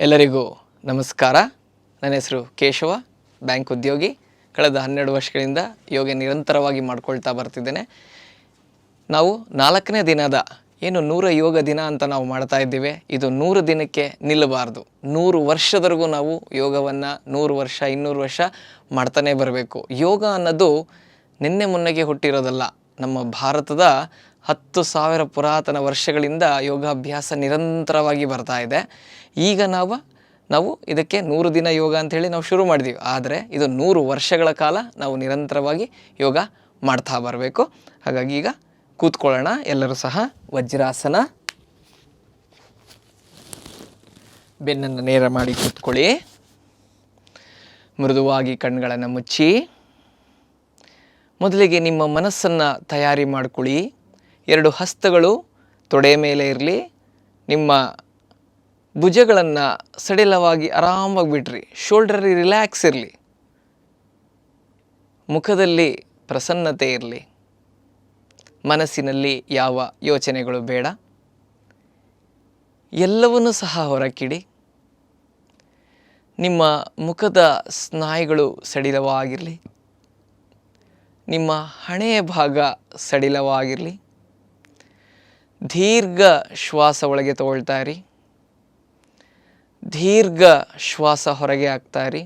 ಎಲ್ಲರಿಗೂ ನಮಸ್ಕಾರ. ನನ್ನ ಹೆಸರು ಕೇಶವ, ಬ್ಯಾಂಕ್ ಉದ್ಯೋಗಿ. ಕಳೆದ 12 ವರ್ಷಗಳಿಂದ ಯೋಗ ನಿರಂತರವಾಗಿ ಮಾಡ್ಕೊಳ್ತಾ ಬರ್ತಿದ್ದೇನೆ. ನಾವು 4ನೇ ದಿನದ 100 ಯೋಗ ದಿನ ಅಂತ ನಾವು ಮಾಡ್ತಾ ಇದ್ದೀವಿ. ಇದು 100 ದಿನಕ್ಕೆ ನಿಲ್ಲಬಾರ್ದು. 100 ವರ್ಷದವರೆಗೂ ನಾವು ಯೋಗವನ್ನು 100 ವರ್ಷ 200 ವರ್ಷ ಮಾಡ್ತಾನೆ ಬರಬೇಕು. ಯೋಗ ಅನ್ನೋದು ನಿನ್ನೆ ಮೊನ್ನೆಗೆ ಹುಟ್ಟಿರೋದಲ್ಲ. ನಮ್ಮ ಭಾರತದ 10,000 ಪುರಾತನ ವರ್ಷಗಳಿಂದ ಯೋಗಾಭ್ಯಾಸ ನಿರಂತರವಾಗಿ ಬರ್ತಾ ಇದೆ. ಈಗ ನಾವು ಇದಕ್ಕೆ 100 ದಿನ ಯೋಗ ಅಂಥೇಳಿ ನಾವು ಶುರು ಮಾಡಿದ್ದೀವಿ. ಆದರೆ ಇದು 100 ವರ್ಷಗಳ ಕಾಲ ನಾವು ನಿರಂತರವಾಗಿ ಯೋಗ ಮಾಡ್ತಾ ಬರಬೇಕು. ಹಾಗಾಗಿ ಈಗ ಕೂತ್ಕೊಳ್ಳೋಣ. ಎಲ್ಲರೂ ಸಹ ವಜ್ರಾಸನ, ಬೆನ್ನನ್ನು ನೇರ ಮಾಡಿ ಕೂತ್ಕೊಳ್ಳಿ. ಮೃದುವಾಗಿ ಕಣ್ಗಳನ್ನು ಮುಚ್ಚಿ ಮೊದಲಿಗೆ ನಿಮ್ಮ ಮನಸ್ಸನ್ನು ತಯಾರಿ ಮಾಡಿಕೊಳ್ಳಿ. 2 ಹಸ್ತಗಳು ತೊಡೆ ಮೇಲೆ ಇರಲಿ. ನಿಮ್ಮ ಭುಜಗಳನ್ನು ಸಡಿಲವಾಗಿ ಆರಾಮಾಗಿ ಬಿಡ್ರಿ. ಶೋಲ್ಡರ್ ರಿಲ್ಯಾಕ್ಸ್ ಇರಲಿ. ಮುಖದಲ್ಲಿ ಪ್ರಸನ್ನತೆ ಇರಲಿ. ಮನಸ್ಸಿನಲ್ಲಿ ಯಾವ ಯೋಚನೆಗಳು ಬೇಡ. ಎಲ್ಲವನ್ನೂ ಸಹ ಹೊರಕಿಡಿ. ನಿಮ್ಮ ಮುಖದ ಸ್ನಾಯುಗಳು ಸಡಿಲವಾಗಿರಲಿ. ನಿಮ್ಮ ಹಣೆಯ ಭಾಗ ಸಡಿಲವಾಗಿರಲಿ. ದೀರ್ಘ ಶ್ವಾಸ ಒಳಗೆ ತಗೊಳ್ತಾ ಇರಿ. ದೀರ್ಘ ಶ್ವಾಸ ಹೊರಗೆ ಹಾಕ್ತಾ ಇರಿ.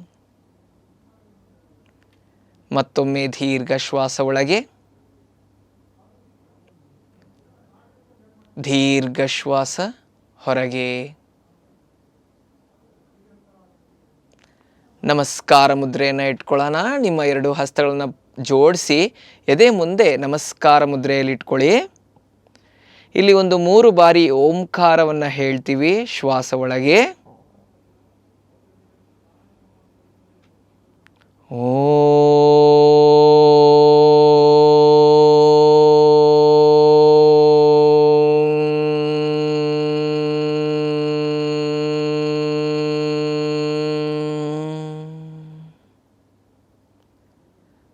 ಮತ್ತೊಮ್ಮೆ ದೀರ್ಘ ಶ್ವಾಸ ಒಳಗೆ, ದೀರ್ಘ ಶ್ವಾಸ ಹೊರಗೆ. ನಮಸ್ಕಾರ ಮುದ್ರೆಯನ್ನು ಇಟ್ಕೊಳ್ಳೋಣ. ನಿಮ್ಮ 2 ಹಸ್ತಗಳನ್ನು ಜೋಡಿಸಿ ಎದೆ ಮುಂದೆ ನಮಸ್ಕಾರ ಮುದ್ರೆಯಲ್ಲಿ ಇಟ್ಕೊಳ್ಳಿ. ಇಲ್ಲಿ ಒಂದು 3 ಬಾರಿ ಓಂಕಾರವನ್ನು ಹೇಳ್ತೀವಿ. ಶ್ವಾಸ ಒಳಗೆ ಓ,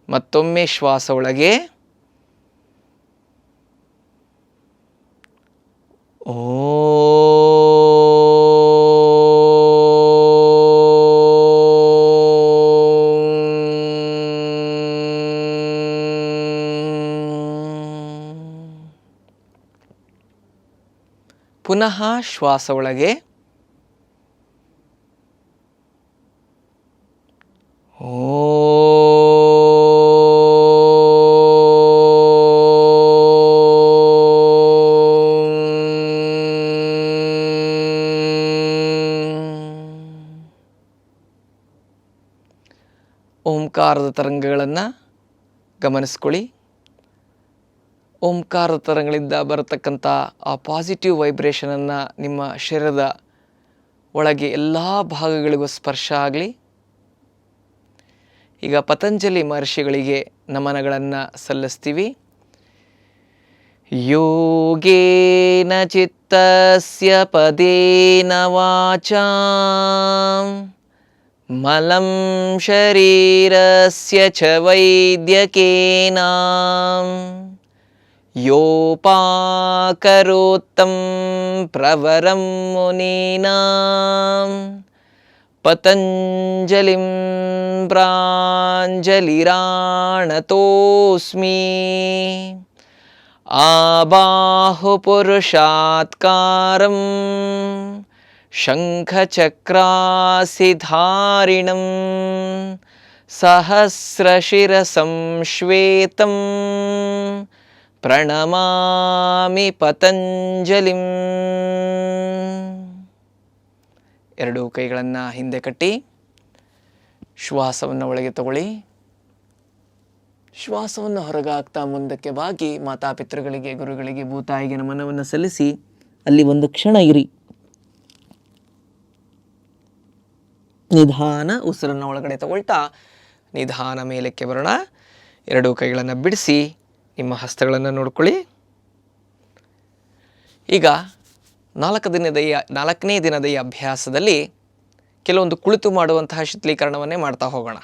ಮತ್ತೊಮ್ಮೆ ಶ್ವಾಸ ಒಳಗೆ ಓ. ಪುನಃ ಶ್ವಾಸ ಒಳಗೆ ಓ. ಓಂಕಾರದ ತರಂಗಗಳನ್ನು ಗಮನಿಸ್ಕೊಳ್ಳಿ. ಓಂಕಾರದ ತರಂಗಗಳಿಂದ ಬರತಕ್ಕಂಥ ಆ ಪಾಸಿಟಿವ್ ವೈಬ್ರೇಷನನ್ನು ನಿಮ್ಮ ಶರೀರದ ಒಳಗೆ ಎಲ್ಲ ಭಾಗಗಳಿಗೂ ಸ್ಪರ್ಶ ಆಗಲಿ. ಈಗ ಪತಂಜಲಿ ಮಹರ್ಷಿಗಳಿಗೆ ನಮನಗಳನ್ನು ಸಲ್ಲಿಸ್ತೀವಿ. ಯೋಗೇನ ಚಿತ್ತಸ್ಯ ಪದೇನ ವಾಚಾಂ ಮಲಂ ಶರೀರಸ್ಯ ಚ ವೈದ್ಯಕೇನ ಯೋಪಾಕರೋತ್ತಂ ಪ್ರವರಂ ಮುನೀನಾಂ ಪತಂಜಲಿಂ ಪ್ರಾಂಜಲಿರಾಣತೋಸ್ಮಿ. ಆಬಾಹುಪುರುಷಾತ್ಕಾರಂ ಶಂಖಚಕ್ರಾಸಿಧಾರಿಣಂ ಸಹಸ್ರಶಿರಸಂ ಶ್ವೇತಂ ಪ್ರಣಮಾಮಿ ಪತಂಜಲಿಂ. 2 ಕೈಗಳನ್ನು ಹಿಂದೆ ಕಟ್ಟಿ ಶ್ವಾಸವನ್ನು ಒಳಗೆ ತಗೊಳ್ಳಿ. ಶ್ವಾಸವನ್ನು ಹೊರಗಾಗ್ತಾ ಮುಂದಕ್ಕೆ ಬಾಗಿ ಮಾತಾಪಿತೃಗಳಿಗೆ, ಗುರುಗಳಿಗೆ, ಭೂತಾಯಿಗೆ ನಮನವನ್ನು ಸಲ್ಲಿಸಿ ಅಲ್ಲಿ ಒಂದು ಕ್ಷಣ ಇರಿ. ನಿಧಾನ ಉಸಿರನ್ನು ಒಳಗಡೆ ತಗೊಳ್ತಾ ನಿಧಾನ ಮೇಲಕ್ಕೆ ಬರೋಣ. 2 ಕೈಗಳನ್ನು ಬಿಡಿಸಿ ನಿಮ್ಮ ಹಸ್ತಗಳನ್ನು ನೋಡ್ಕೊಳ್ಳಿ. ಈಗ 4ನೇ ದಿನದ ಈ ಅಭ್ಯಾಸದಲ್ಲಿ ಕೆಲವೊಂದು ಕುಳಿತು ಮಾಡುವಂತಹ ಶೀತಲೀಕರಣವನ್ನೇ ಮಾಡ್ತಾ ಹೋಗೋಣ.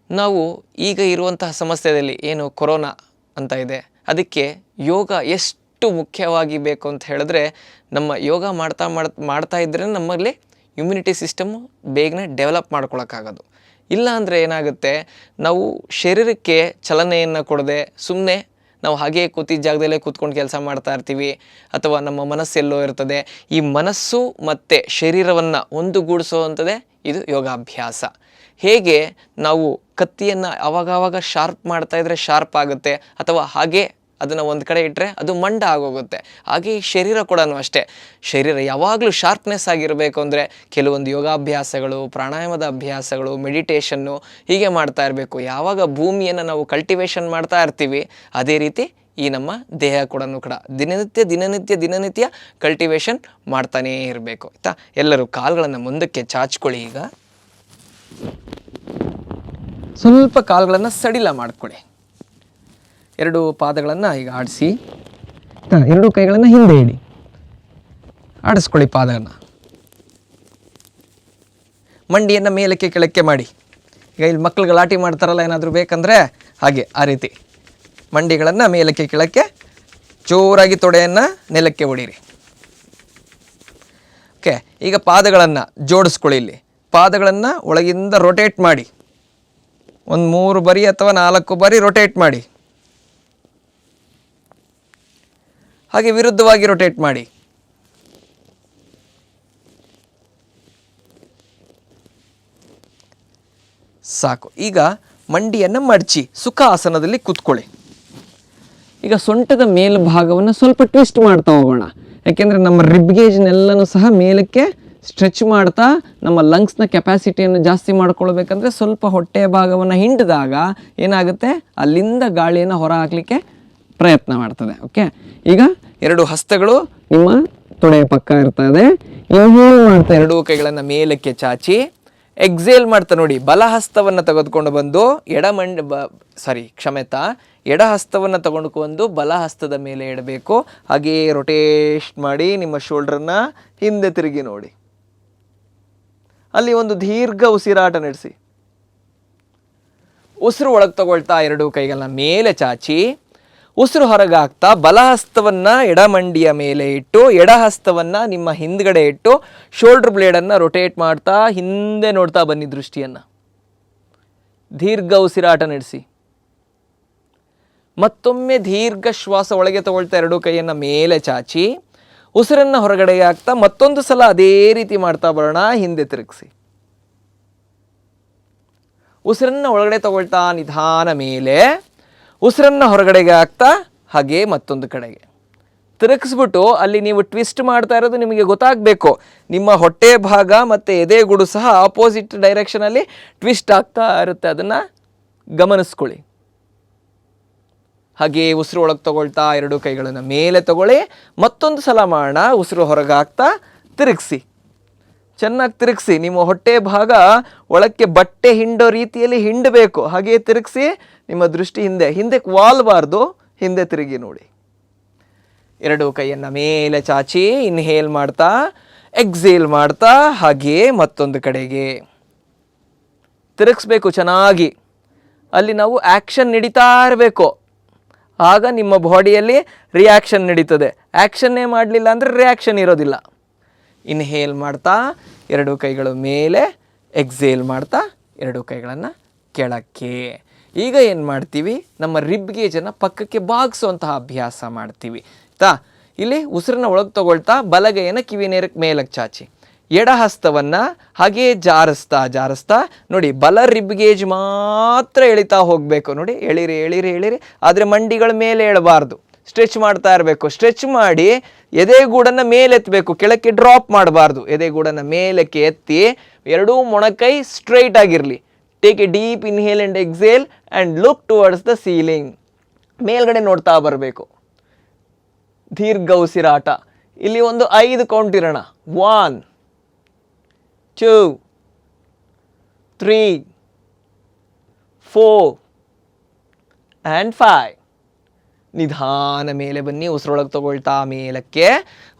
ನಾವು ಈಗ ಇರುವಂತಹ ಸಮಸ್ಯೆಯಲ್ಲಿ ಏನು ಕೊರೋನಾ ಅಂತ ಇದೆ, ಅದಕ್ಕೆ ಯೋಗ ಎಷ್ಟು ಎಷ್ಟು ಮುಖ್ಯವಾಗಿ ಬೇಕು ಅಂತ ಹೇಳಿದ್ರೆ, ನಮ್ಮ ಯೋಗ ಮಾಡ್ತಾ ಇದ್ದರೆ ನಮ್ಮಲ್ಲಿ ಇಮ್ಯುನಿಟಿ ಸಿಸ್ಟಮ್ಮು ಬೇಗನೆ ಡೆವಲಪ್ ಮಾಡ್ಕೊಳಕ್ಕಾಗೋದು. ಇಲ್ಲ ಅಂದರೆ ಏನಾಗುತ್ತೆ, ನಾವು ಶರೀರಕ್ಕೆ ಚಲನೆಯನ್ನು ಕೊಡದೆ ಸುಮ್ಮನೆ ನಾವು ಹಾಗೇ ಕೂತಿದ್ದ ಜಾಗದಲ್ಲೇ ಕೂತ್ಕೊಂಡು ಕೆಲಸ ಮಾಡ್ತಾ ಇರ್ತೀವಿ, ಅಥವಾ ನಮ್ಮ ಮನಸ್ಸೆಲ್ಲೋ ಇರ್ತದೆ. ಈ ಮನಸ್ಸು ಮತ್ತು ಶರೀರವನ್ನು ಒಂದುಗೂಡಿಸುವಂಥದ್ದೇ ಇದು ಯೋಗಾಭ್ಯಾಸ. ಹೇಗೆ ನಾವು ಕತ್ತಿಯನ್ನು ಆವಾಗವಾಗ ಶಾರ್ಪ್ ಮಾಡ್ತಾಯಿದ್ರೆ ಶಾರ್ಪ್ ಆಗುತ್ತೆ, ಅಥವಾ ಹಾಗೆ ಅದನ್ನು ಒಂದು ಕಡೆ ಇಟ್ಟರೆ ಅದು ಮಂಡ ಆಗೋಗುತ್ತೆ. ಹಾಗೆ ಈ ಶರೀರ ಕೂಡ ಅಷ್ಟೇ, ಶರೀರ ಯಾವಾಗಲೂ ಶಾರ್ಪ್ನೆಸ್ ಆಗಿರಬೇಕು ಅಂದರೆ ಕೆಲವೊಂದು ಯೋಗಾಭ್ಯಾಸಗಳು, ಪ್ರಾಣಾಯಾಮದ ಅಭ್ಯಾಸಗಳು, ಮೆಡಿಟೇಷನ್ನು ಹೀಗೆ ಮಾಡ್ತಾ ಇರಬೇಕು. ಯಾವಾಗ ಭೂಮಿಯನ್ನು ನಾವು ಕಲ್ಟಿವೇಷನ್ ಮಾಡ್ತಾ ಇರ್ತೀವಿ, ಅದೇ ರೀತಿ ಈ ನಮ್ಮ ದೇಹ ಕೂಡ ದಿನನಿತ್ಯ ಕಲ್ಟಿವೇಷನ್ ಮಾಡ್ತಾನೇ ಇರಬೇಕು. ಆಯಿತಾ? ಎಲ್ಲರೂ ಕಾಲುಗಳನ್ನು ಮುಂದಕ್ಕೆ ಚಾಚ್ಕೊಳ್ಳಿ. ಈಗ ಸ್ವಲ್ಪ ಕಾಲುಗಳನ್ನು ಸಡಿಲ ಮಾಡ್ಕೊಳ್ಳಿ. ಎರಡು ಪಾದಗಳನ್ನು ಈಗ ಆಡಿಸಿ, ಎರಡು ಕೈಗಳನ್ನು ಹಿಂದೆ ಇಡಿ, ಆಡಿಸ್ಕೊಳ್ಳಿ ಪಾದವನ್ನು. ಮಂಡಿಯನ್ನು ಮೇಲಕ್ಕೆ ಕೆಳಕ್ಕೆ ಮಾಡಿ. ಈಗ ಇಲ್ಲಿ ಮಕ್ಕಳು ಗಲಾಟೆ ಮಾಡ್ತಾರಲ್ಲ, ಏನಾದರೂ ಬೇಕಂದರೆ ಹಾಗೆ ಆ ರೀತಿ ಮಂಡಿಗಳನ್ನು ಮೇಲಕ್ಕೆ ಕೆಳಕ್ಕೆ, ಜೋರಾಗಿ ತೊಡೆಯನ್ನು ನೆಲಕ್ಕೆ ಹೊಡೀರಿ. ಓಕೆ, ಈಗ ಪಾದಗಳನ್ನು ಜೋಡಿಸ್ಕೊಳ್ಳಿ. ಇಲ್ಲಿ ಪಾದಗಳನ್ನು ಒಳಗಿಂದ ರೊಟೇಟ್ ಮಾಡಿ, ಒಂದು 3 ಬಾರಿ ಅಥವಾ 4 ಬಾರಿ ರೊಟೇಟ್ ಮಾಡಿ. ಹಾಗೆ ವಿರುದ್ಧವಾಗಿ ರೊಟೇಟ್ ಮಾಡಿ. ಸಾಕು. ಈಗ ಮಂಡಿಯನ್ನು ಮಡಚಿ ಸುಖಾಸನದಲ್ಲಿ ಕೂತ್ಕೊಳ್ಳಿ. ಈಗ ಸೊಂಟದ ಮೇಲ್ಭಾಗವನ್ನು ಸ್ವಲ್ಪ ಟ್ವಿಸ್ಟ್ ಮಾಡ್ತಾ ಹೋಗೋಣ. ಯಾಕೆಂದರೆ ನಮ್ಮ ರಿಬ್ಗೇಜ್ನೆಲ್ಲನೂ ಸಹ ಮೇಲಕ್ಕೆ ಸ್ಟ್ರೆಚ್ ಮಾಡ್ತಾ ನಮ್ಮ ಲಂಗ್ಸ್ನ ಕೆಪಾಸಿಟಿಯನ್ನು ಜಾಸ್ತಿ ಮಾಡ್ಕೊಳ್ಬೇಕಂದ್ರೆ ಸ್ವಲ್ಪ ಹೊಟ್ಟೆಯ ಭಾಗವನ್ನು ಹಿಂಡಿದಾಗ ಏನಾಗುತ್ತೆ, ಅಲ್ಲಿಂದ ಗಾಳಿಯನ್ನು ಹೊರ ಹಾಕಲಿಕ್ಕೆ ಪ್ರಯತ್ನ ಮಾಡ್ತದೆ. ಓಕೆ, ಈಗ ಎರಡು ಹಸ್ತಗಳು ನಿಮ್ಮ ತೊಡೆಯ ಪಕ್ಕ ಇರ್ತದೆ. ಇನ್ಹೇಲ್ ಮಾಡ್ತಾ ಎರಡೂ ಕೈಗಳನ್ನು ಮೇಲಕ್ಕೆ ಚಾಚಿ, ಎಕ್ಸೇಲ್ ಮಾಡ್ತಾ ನೋಡಿ, ಬಲ ಹಸ್ತವನ್ನು ತೆಗೆದುಕೊಂಡು ಬಂದು ಎಡ ಹಸ್ತವನ್ನು ತಗೊಂಡು ಬಲ ಹಸ್ತದ ಮೇಲೆ ಇಡಬೇಕು. ಹಾಗೇ ರೊಟೇಟ್ ಮಾಡಿ ನಿಮ್ಮ ಶೋಲ್ಡ್ರನ್ನ ಹಿಂದೆ ತಿರುಗಿ ನೋಡಿ. ಅಲ್ಲಿ ಒಂದು ದೀರ್ಘ ಉಸಿರಾಟ ನಡೆಸಿ. ಉಸಿರು ಒಳಗೆ ತಗೊಳ್ತಾ ಎರಡೂ ಕೈಗಳನ್ನ ಮೇಲೆ ಚಾಚಿ, ಉಸಿರು ಹೊರಗಾಗ್ತಾ ಬಲ ಹಸ್ತವನ್ನು ಎಡಮಂಡಿಯ ಮೇಲೆ ಇಟ್ಟು, ಎಡ ಹಸ್ತವನ್ನು ನಿಮ್ಮ ಹಿಂದ್ಗಡೆ ಇಟ್ಟು, ಶೋಲ್ಡರ್ ಬ್ಲೇಡನ್ನು ರೊಟೇಟ್ ಮಾಡ್ತಾ ಹಿಂದೆ ನೋಡ್ತಾ ಬನ್ನಿ. ದೃಷ್ಟಿಯನ್ನು ದೀರ್ಘ ಉಸಿರಾಟ ನಡೆಸಿ. ಮತ್ತೊಮ್ಮೆ ದೀರ್ಘ ಶ್ವಾಸ ಒಳಗೆ ತಗೊಳ್ತಾ ಎರಡೂ ಕೈಯನ್ನು ಮೇಲೆ ಚಾಚಿ, ಉಸಿರನ್ನು ಹೊರಗಡೆಗೆ ಹಾಕ್ತಾ ಮತ್ತೊಂದು ಸಲ ಅದೇ ರೀತಿ ಮಾಡ್ತಾ ಬರೋಣ. ಹಿಂದೆ ತಿರುಗಿಸಿ. ಉಸಿರನ್ನು ಒಳಗಡೆ ತಗೊಳ್ತಾ ನಿಧಾನ ಮೇಲೆ, ಉಸಿರನ್ನು ಹೊರಗಡೆಗೆ ಹಾಕ್ತಾ ಹಾಗೆ ಮತ್ತೊಂದು ಕಡೆಗೆ ತಿರುಗಿಸ್ಬಿಟ್ಟು, ಅಲ್ಲಿ ನೀವು ಟ್ವಿಸ್ಟ್ ಮಾಡ್ತಾ ಇರೋದು ನಿಮಗೆ ಗೊತ್ತಾಗಬೇಕು. ನಿಮ್ಮ ಹೊಟ್ಟೆ ಭಾಗ ಮತ್ತು ಎದೆಗೂಡು ಸಹ ಆಪೋಸಿಟ್ ಡೈರೆಕ್ಷನಲ್ಲಿ ಟ್ವಿಸ್ಟ್ ಆಗ್ತಾ ಇರುತ್ತೆ. ಅದನ್ನು ಗಮನಿಸ್ಕೊಳ್ಳಿ. ಹಾಗೆ ಉಸಿರು ಒಳಗೆ ತಗೊಳ್ತಾ ಎರಡು ಕೈಗಳನ್ನು ಮೇಲೆ ತಗೊಳ್ಳಿ. ಮತ್ತೊಂದು ಸಲ ಮಾಡೋಣ. ಉಸಿರು ಹೊರಗೆ ಹಾಕ್ತಾ ತಿರುಗಿಸಿ. ಚೆನ್ನಾಗಿ ತಿರುಗಿಸಿ. ನಿಮ್ಮ ಹೊಟ್ಟೆ ಭಾಗ ಒಳಕ್ಕೆ ಬಟ್ಟೆ ಹಿಂಡೋ ರೀತಿಯಲ್ಲಿ ಹಿಂಡಬೇಕು. ಹಾಗೆ ತಿರುಗಿಸಿ. ನಿಮ್ಮ ದೃಷ್ಟಿ ಹಿಂದಕ್ಕೆ ವಾಲ್ಬಾರ್ದು, ಹಿಂದೆ ತಿರುಗಿ ನೋಡಿ. ಎರಡು ಕೈಯನ್ನು ಮೇಲೆ ಚಾಚಿ ಇನ್ಹೇಲ್ ಮಾಡ್ತಾ, ಎಕ್ಸೇಲ್ ಮಾಡ್ತಾ ಹಾಗೆ ಮತ್ತೊಂದು ಕಡೆಗೆ ತಿರುಗಿಸ್ಬೇಕು ಚೆನ್ನಾಗಿ. ಅಲ್ಲಿ ನಾವು ಆ್ಯಕ್ಷನ್ ನಡೀತಾ ಇರಬೇಕು. ಆಗ ನಿಮ್ಮ ಬಾಡಿಯಲ್ಲಿ ರಿಯಾಕ್ಷನ್ ನಡೀತದೆ. ಆ್ಯಕ್ಷನ್ನೇ ಮಾಡಲಿಲ್ಲ ಅಂದರೆ ರಿಯಾಕ್ಷನ್ ಇರೋದಿಲ್ಲ. ಇನ್ಹೇಲ್ ಮಾಡ್ತಾ ಎರಡು ಕೈಗಳು ಮೇಲೆ, ಎಕ್ಸೇಲ್ ಮಾಡ್ತಾ ಎರಡು ಕೈಗಳನ್ನು ಕೆಳಕ್ಕೆ. ಈಗ ಏನು ಮಾಡ್ತೀವಿ, ನಮ್ಮ ರಿಬ್ ಗೇಜನ್ನು ಪಕ್ಕಕ್ಕೆ ಬಾಗಿಸುವಂತಹ ಅಭ್ಯಾಸ ಮಾಡ್ತೀವಿ. ಇಲ್ಲಿ ಉಸಿರನ್ನ ಒಳಗೆ ತಗೊಳ್ತಾ ಬಲಗೈಯನ್ನು ಕಿವಿ ನೇರಕ್ಕೆ ಮೇಲಕ್ಕೆ ಚಾಚಿ, ಎಡ ಹಸ್ತವನ್ನು ಹಾಗೇ ಜಾರಿಸ್ತಾ ನೋಡಿ, ಬಲ ರಿಬ್ ಗೇಜ್ ಮಾತ್ರ ಎಳಿತಾ ಹೋಗಬೇಕು. ನೋಡಿ, ಎಳಿರಿ. ಆದರೆ ಮಂಡಿಗಳ ಮೇಲೆ ಎಳಬಾರ್ದು. ಸ್ಟ್ರೆಚ್ ಮಾಡ್ತಾ ಇರಬೇಕು. ಸ್ಟ್ರೆಚ್ ಮಾಡಿ ಎದೆಗೂಡನ್ನು ಮೇಲೆ ಎತ್ತಬೇಕು, ಕೆಳಕ್ಕೆ ಡ್ರಾಪ್ ಮಾಡಬಾರ್ದು. ಎದೆಗೂಡನ್ನು ಮೇಲಕ್ಕೆ ಎತ್ತಿ ಎರಡೂ ಮೊಣಕೈ ಸ್ಟ್ರೈಟ್ ಆಗಿರಲಿ. Take A deep inhale and exhale and look towards the ceiling. ಮೇಲ್ಗಡೆ ನೋಡ್ತಾ ಬರಬೇಕು. ದೀರ್ಘ ಉಸಿರಾಟ. ಇಲ್ಲಿ ಒಂದು 5 ಕೌಂಟ್ ಇರೋಣ. 1 2 3 4 ಆ್ಯಂಡ್ 5. ನಿಧಾನ ಮೇಲೆ ಬನ್ನಿ. ಉಸಿರೊಳಗೆ ತಗೊಳ್ತಾ ಮೇಲಕ್ಕೆ,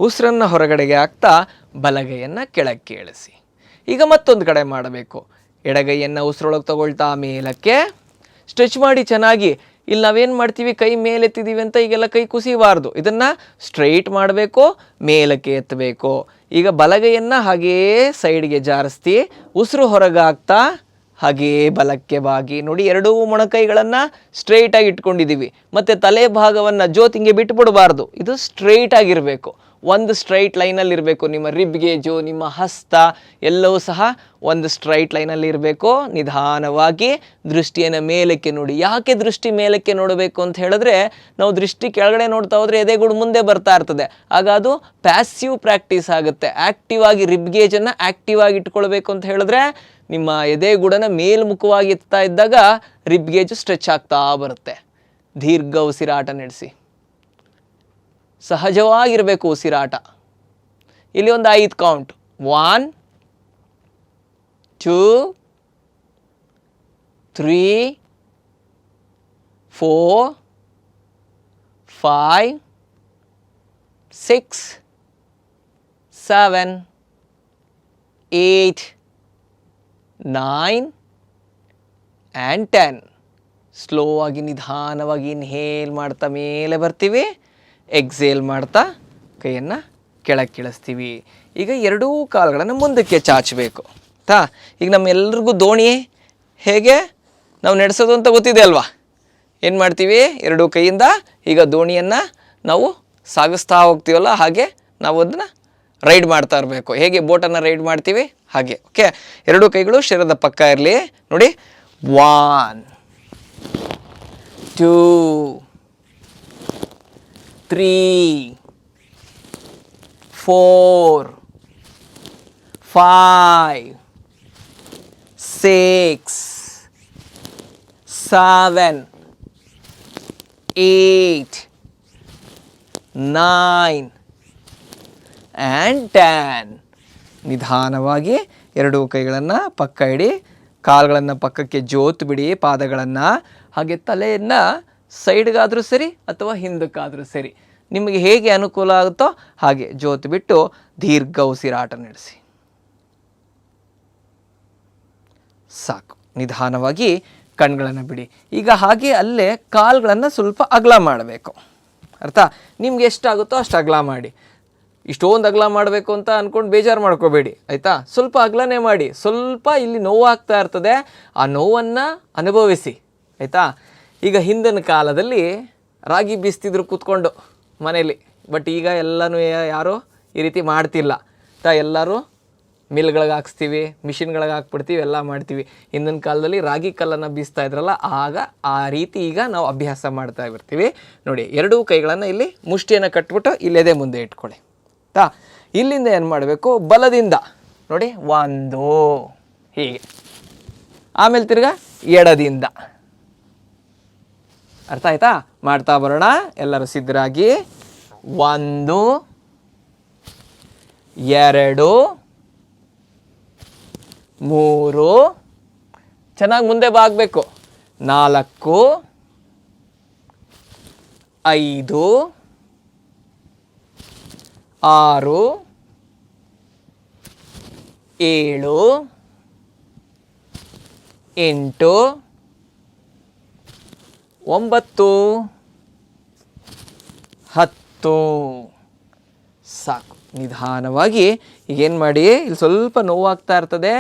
ಉಸಿರನ್ನು ಹೊರಗಡೆಗೆ ಹಾಕ್ತಾ ಬಲಗೈಯನ್ನು ಕೆಳಕ್ಕೆ ಇಳಿಸಿ. ಈಗ ಮತ್ತೊಂದು ಕಡೆ ಮಾಡಬೇಕು. ಎಡಗೈಯನ್ನು ಉಸಿರೊಳಗೆ ತಗೊಳ್ತಾ ಮೇಲಕ್ಕೆ ಸ್ಟ್ರೆಚ್ ಮಾಡಿ ಚೆನ್ನಾಗಿ. ಇಲ್ಲಿ ನಾವೇನು ಮಾಡ್ತೀವಿ, ಕೈ ಮೇಲೆ ಎತ್ತಿದ್ದೀವಿ ಅಂತ ಈಗೆಲ್ಲ ಕೈ ಕುಸಿಬಾರ್ದು. ಇದನ್ನು ಸ್ಟ್ರೈಟ್ ಮಾಡಬೇಕು, ಮೇಲಕ್ಕೆ ಎತ್ತಬೇಕು. ಈಗ ಬಲಗೈಯನ್ನು ಹಾಗೇ ಸೈಡ್ಗೆ ಜಾರಿಸ್ತಿ, ಉಸಿರು ಹೊರಗಾಗ್ತಾ ಹಾಗೇ ಬಲಕ್ಕೆ ಬಾಗಿ ನೋಡಿ. ಎರಡೂ ಮೊಣಕೈಗಳನ್ನು ಸ್ಟ್ರೈಟಾಗಿ ಇಟ್ಕೊಂಡಿದ್ದೀವಿ. ಮತ್ತು ತಲೆ ಭಾಗವನ್ನು ಜೋತಿಂಗೆ ಬಿಟ್ಬಿಡಬಾರ್ದು, ಇದು ಸ್ಟ್ರೈಟಾಗಿರಬೇಕು. ಒಂದು ಸ್ಟ್ರೈಟ್ ಲೈನಲ್ಲಿ ಇರಬೇಕು. ನಿಮ್ಮ ರಿಬ್ ಗೇಜು, ನಿಮ್ಮ ಹಸ್ತ ಎಲ್ಲವೂ ಸಹ ಒಂದು ಸ್ಟ್ರೈಟ್ ಲೈನಲ್ಲಿ ಇರಬೇಕು. ನಿಧಾನವಾಗಿ ದೃಷ್ಟಿಯನ್ನು ಮೇಲಕ್ಕೆ ನೋಡಿ. ಯಾಕೆ ದೃಷ್ಟಿ ಮೇಲಕ್ಕೆ ನೋಡಬೇಕು ಅಂತ ಹೇಳಿದ್ರೆ, ನಾವು ದೃಷ್ಟಿ ಕೆಳಗಡೆ ನೋಡ್ತಾ ಹೋದರೆ ಎದೆಗೂಡು ಮುಂದೆ ಬರ್ತಾ ಇರ್ತದೆ. ಆಗ ಅದು ಪ್ಯಾಸಿವ್ ಪ್ರಾಕ್ಟೀಸ್ ಆಗುತ್ತೆ. ಆ್ಯಕ್ಟಿವ್ ಆಗಿ ರಿಬ್ ಗೇಜನ್ನು ಆ್ಯಕ್ಟಿವ್ ಆಗಿ ಇಟ್ಕೊಳ್ಬೇಕು ಅಂತ ಹೇಳಿದ್ರೆ, ನಿಮ್ಮ ಎದೆಗೂಡನ್ನು ಮೇಲ್ಮುಖವಾಗಿ ಎತ್ತಾ ಇದ್ದಾಗ ರಿಬ್ ಗೇಜು ಸ್ಟ್ರೆಚ್ ಆಗ್ತಾ ಬರುತ್ತೆ. ದೀರ್ಘ ಉಸಿರಾಟ ನಡೆಸಿ, ಸಹಜವಾಗಿರಬೇಕು ಉಸಿರಾಟ. ಇಲ್ಲಿ ಒಂದು 5 ಕೌಂಟ್. 1 2 3 4 5 6 7 8 9 and 10. ಸ್ಲೋ ಆಗಿ ನಿಧಾನವಾಗಿ ಇನ್ಹೇಲ್ ಮಾಡ್ತಾ ಮೇಲೆ ಬರ್ತೀವಿ, ಎಕ್ಸೇಲ್ ಮಾಡ್ತಾ ಕೈಯನ್ನು ಕೆಳಗೆ ಇಳಿಸ್ತೀವಿ. ಈಗ ಎರಡೂ ಕಾಲುಗಳನ್ನು ಮುಂದಕ್ಕೆ ಚಾಚಬೇಕು. ಈಗ ನಮ್ಮೆಲ್ರಿಗೂ ದೋಣಿ ಹೇಗೆ ನಾವು ನಡೆಸೋದು ಅಂತ ಗೊತ್ತಿದೆ ಅಲ್ವಾ? ಏನು ಮಾಡ್ತೀವಿ, ಎರಡೂ ಕೈಯಿಂದ ಈಗ ದೋಣಿಯನ್ನು ನಾವು ಸಾಗಿಸ್ತಾ ಹೋಗ್ತೀವಲ್ಲ, ಹಾಗೆ ನಾವು ಅದನ್ನು ರೈಡ್ ಮಾಡ್ತಾ ಇರಬೇಕು. ಹೇಗೆ ಬೋಟನ್ನು ರೈಡ್ ಮಾಡ್ತೀವಿ ಹಾಗೆ. ಓಕೆ, ಎರಡೂ ಕೈಗಳು ಶಿರದ ಪಕ್ಕ ಇರಲಿ. ನೋಡಿ, 1 2 3 4 5 6 7 8 9 and 10. ನಿಧಾನವಾಗಿ ಎರಡೂ ಕೈಗಳನ್ನು ಪಕ್ಕ ಇಡಿ, ಕಾಲುಗಳನ್ನು ಪಕ್ಕಕ್ಕೆ ಜೋತು ಬಿಡಿ, ಪಾದಗಳನ್ನು ಹಾಗೆ ತಲೆಯನ್ನು ಸೈಡ್ಗಾದರೂ ಸರಿ ಅಥವಾ ಹಿಂದಕ್ಕಾದರೂ ಸರಿ, ನಿಮಗೆ ಹೇಗೆ ಅನುಕೂಲ ಆಗುತ್ತೋ ಹಾಗೆ ಜೋತು ಬಿಟ್ಟು ದೀರ್ಘ ಉಸಿರಾಟ ನಡೆಸಿ. ಸಾಕು. ನಿಧಾನವಾಗಿ ಕಣ್ಗಳನ್ನು ಬಿಡಿ. ಈಗ ಹಾಗೆ ಅಲ್ಲೇ ಕಾಲುಗಳನ್ನು ಸ್ವಲ್ಪ ಅಗಲ ಮಾಡಬೇಕು. ಅರ್ಥ? ನಿಮ್ಗೆ ಎಷ್ಟಾಗುತ್ತೋ ಅಷ್ಟು ಅಗಲ ಮಾಡಿ. ಇಷ್ಟೊಂದು ಅಗಲ ಮಾಡಬೇಕು ಅಂತ ಅಂದ್ಕೊಂಡು ಬೇಜಾರು ಮಾಡ್ಕೋಬೇಡಿ, ಆಯಿತಾ? ಸ್ವಲ್ಪ ಅಗಲನೇ ಮಾಡಿ. ಸ್ವಲ್ಪ ಇಲ್ಲಿ ನೋವಾಗ್ತಾ ಇರ್ತದೆ, ಆ ನೋವನ್ನು ಅನುಭವಿಸಿ, ಆಯಿತಾ? ಈಗ ಹಿಂದಿನ ಕಾಲದಲ್ಲಿ ರಾಗಿ ಬೀಸ್ತಿದ್ರು ಕೂತ್ಕೊಂಡು ಮನೇಲಿ. ಬಟ್ ಈಗ ಎಲ್ಲನೂ ಯಾರೂ ಈ ರೀತಿ ಮಾಡ್ತಿಲ್ಲ. ಎಲ್ಲರೂ ಮಿಲ್ಗಳಿಗೆ ಹಾಕ್ಸ್ತೀವಿ, ಮಿಷಿನ್ಗಳಿಗೆ ಹಾಕ್ಬಿಡ್ತೀವಿ, ಎಲ್ಲ ಮಾಡ್ತೀವಿ. ಹಿಂದಿನ ಕಾಲದಲ್ಲಿ ರಾಗಿ ಕಲ್ಲನ್ನು ಬೀಸ್ತಾ ಇದ್ರಲ್ಲ, ಆಗ ಆ ರೀತಿ ಈಗ ನಾವು ಅಭ್ಯಾಸ ಮಾಡ್ತಾ ಇರ್ತೀವಿ. ನೋಡಿ, ಎರಡೂ ಕೈಗಳನ್ನು ಇಲ್ಲಿ ಮುಷ್ಟಿಯನ್ನು ಕಟ್ಬಿಟ್ಟು ಇಲ್ಲೆದೆ ಮುಂದೆ ಇಟ್ಕೊಳ್ಳಿ. ಇಲ್ಲಿಂದ ಏನು ಮಾಡಬೇಕು, ಬಲದಿಂದ ನೋಡಿ 1 ಹೀಗೆ, ಆಮೇಲೆ ತಿರ್ಗಾ ಎಡದಿಂದ. ಅರ್ಥ ಆಯ್ತಾ? ಮಾಡ್ತಾ ಬರೋಣ. ಎಲ್ಲರೂ ಸಿದ್ಧರಾಗಿ. 1 2 3, ಚೆನ್ನಾಗಿ ಮುಂದೆ ಬಾಗಬೇಕು. 4 5 6 7 8 9 10. ಸಾಕು. ನಿಧಾನವಾಗಿ ಈಗೇನು ಮಾಡಿ, ಇಲ್ಲಿ ಸ್ವಲ್ಪ ನೋವಾಗ್ತಾ ಇರ್ತದೆ,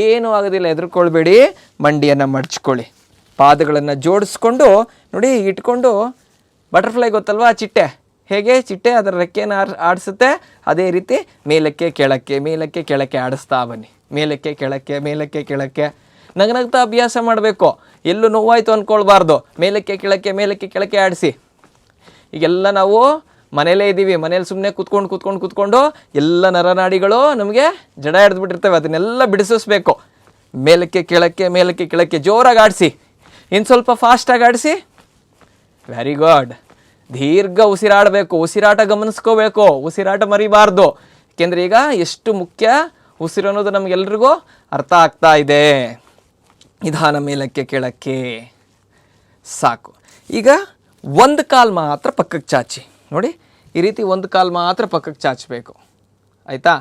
ಏನೂ ಆಗೋದಿಲ್ಲ, ಹೆದರ್ಕೊಳ್ಬೇಡಿ. ಮಂಡಿಯನ್ನು ಮಡಚ್ಕೊಳ್ಳಿ, ಪಾದಗಳನ್ನು ಜೋಡಿಸ್ಕೊಂಡು ನೋಡಿ ಇಟ್ಕೊಂಡು. ಬಟರ್ಫ್ಲೈ ಗೊತ್ತಲ್ವಾ, ಚಿಟ್ಟೆ ಹೇಗೆ, ಚಿಟ್ಟೆ ಅದರ ರೆಕ್ಕೆಯನ್ನು ಆಡಿಸುತ್ತೆ, ಅದೇ ರೀತಿ ಮೇಲಕ್ಕೆ ಕೆಳಕ್ಕೆ ಮೇಲಕ್ಕೆ ಕೆಳಕ್ಕೆ ಆಡಿಸ್ತಾ ಬನ್ನಿ. ಮೇಲಕ್ಕೆ ಕೆಳಕ್ಕೆ ಮೇಲಕ್ಕೆ ಕೆಳಕ್ಕೆ ನಗನಗ್ತಾ ಅಭ್ಯಾಸ ಮಾಡಬೇಕು. ಎಲ್ಲೂ ನೋವಾಯಿತು ಅಂದ್ಕೊಳ್ಬಾರ್ದು. ಮೇಲಕ್ಕೆ ಕೆಳಕ್ಕೆ ಆಡಿಸಿ. ಈಗೆಲ್ಲ ನಾವು ಮನೇಲೇ ಇದ್ದೀವಿ, ಮನೇಲಿ ಸುಮ್ಮನೆ ಕೂತ್ಕೊಂಡು ಎಲ್ಲ ನರನಾಡಿಗಳು ನಮಗೆ ಜಡ ಹಿಡಿದ್ಬಿಟ್ಟಿರ್ತವೆ, ಅದನ್ನೆಲ್ಲ ಬಿಡಿಸಿಸ್ಬೇಕು. ಮೇಲಕ್ಕೆ ಕೆಳಕ್ಕೆ ಜೋರಾಗಿ ಆಡಿಸಿ. ಇನ್ನು ಸ್ವಲ್ಪ ಫಾಸ್ಟಾಗಿ ಆಡಿಸಿ. Very good. ದೀರ್ಘ ಉಸಿರಾಡಬೇಕು, ಉಸಿರಾಟ ಗಮನಿಸ್ಕೋಬೇಕು, ಉಸಿರಾಟ ಮರಿಬಾರ್ದು. ಏಕೆಂದರೆ ಈಗ ಎಷ್ಟು ಮುಖ್ಯ ಉಸಿರು ಅನ್ನೋದು ನಮಗೆಲ್ರಿಗೂ ಅರ್ಥ ಆಗ್ತಾ ಇದೆ. ನಿಧಾನ ಮೇಲಕ್ಕೆ ಕೆಳಕ್ಕೆ. ಸಾಕು. ಈಗ ಒಂದು ಕಾಲು ಮಾತ್ರ ಪಕ್ಕಕ್ಕೆ ಚಾಚಿ. ನೋಡಿ, ಈ ರೀತಿ ಒಂದು ಕಾಲು ಮಾತ್ರ ಪಕ್ಕಕ್ಕೆ ಚಾಚಬೇಕು, ಆಯಿತಾ?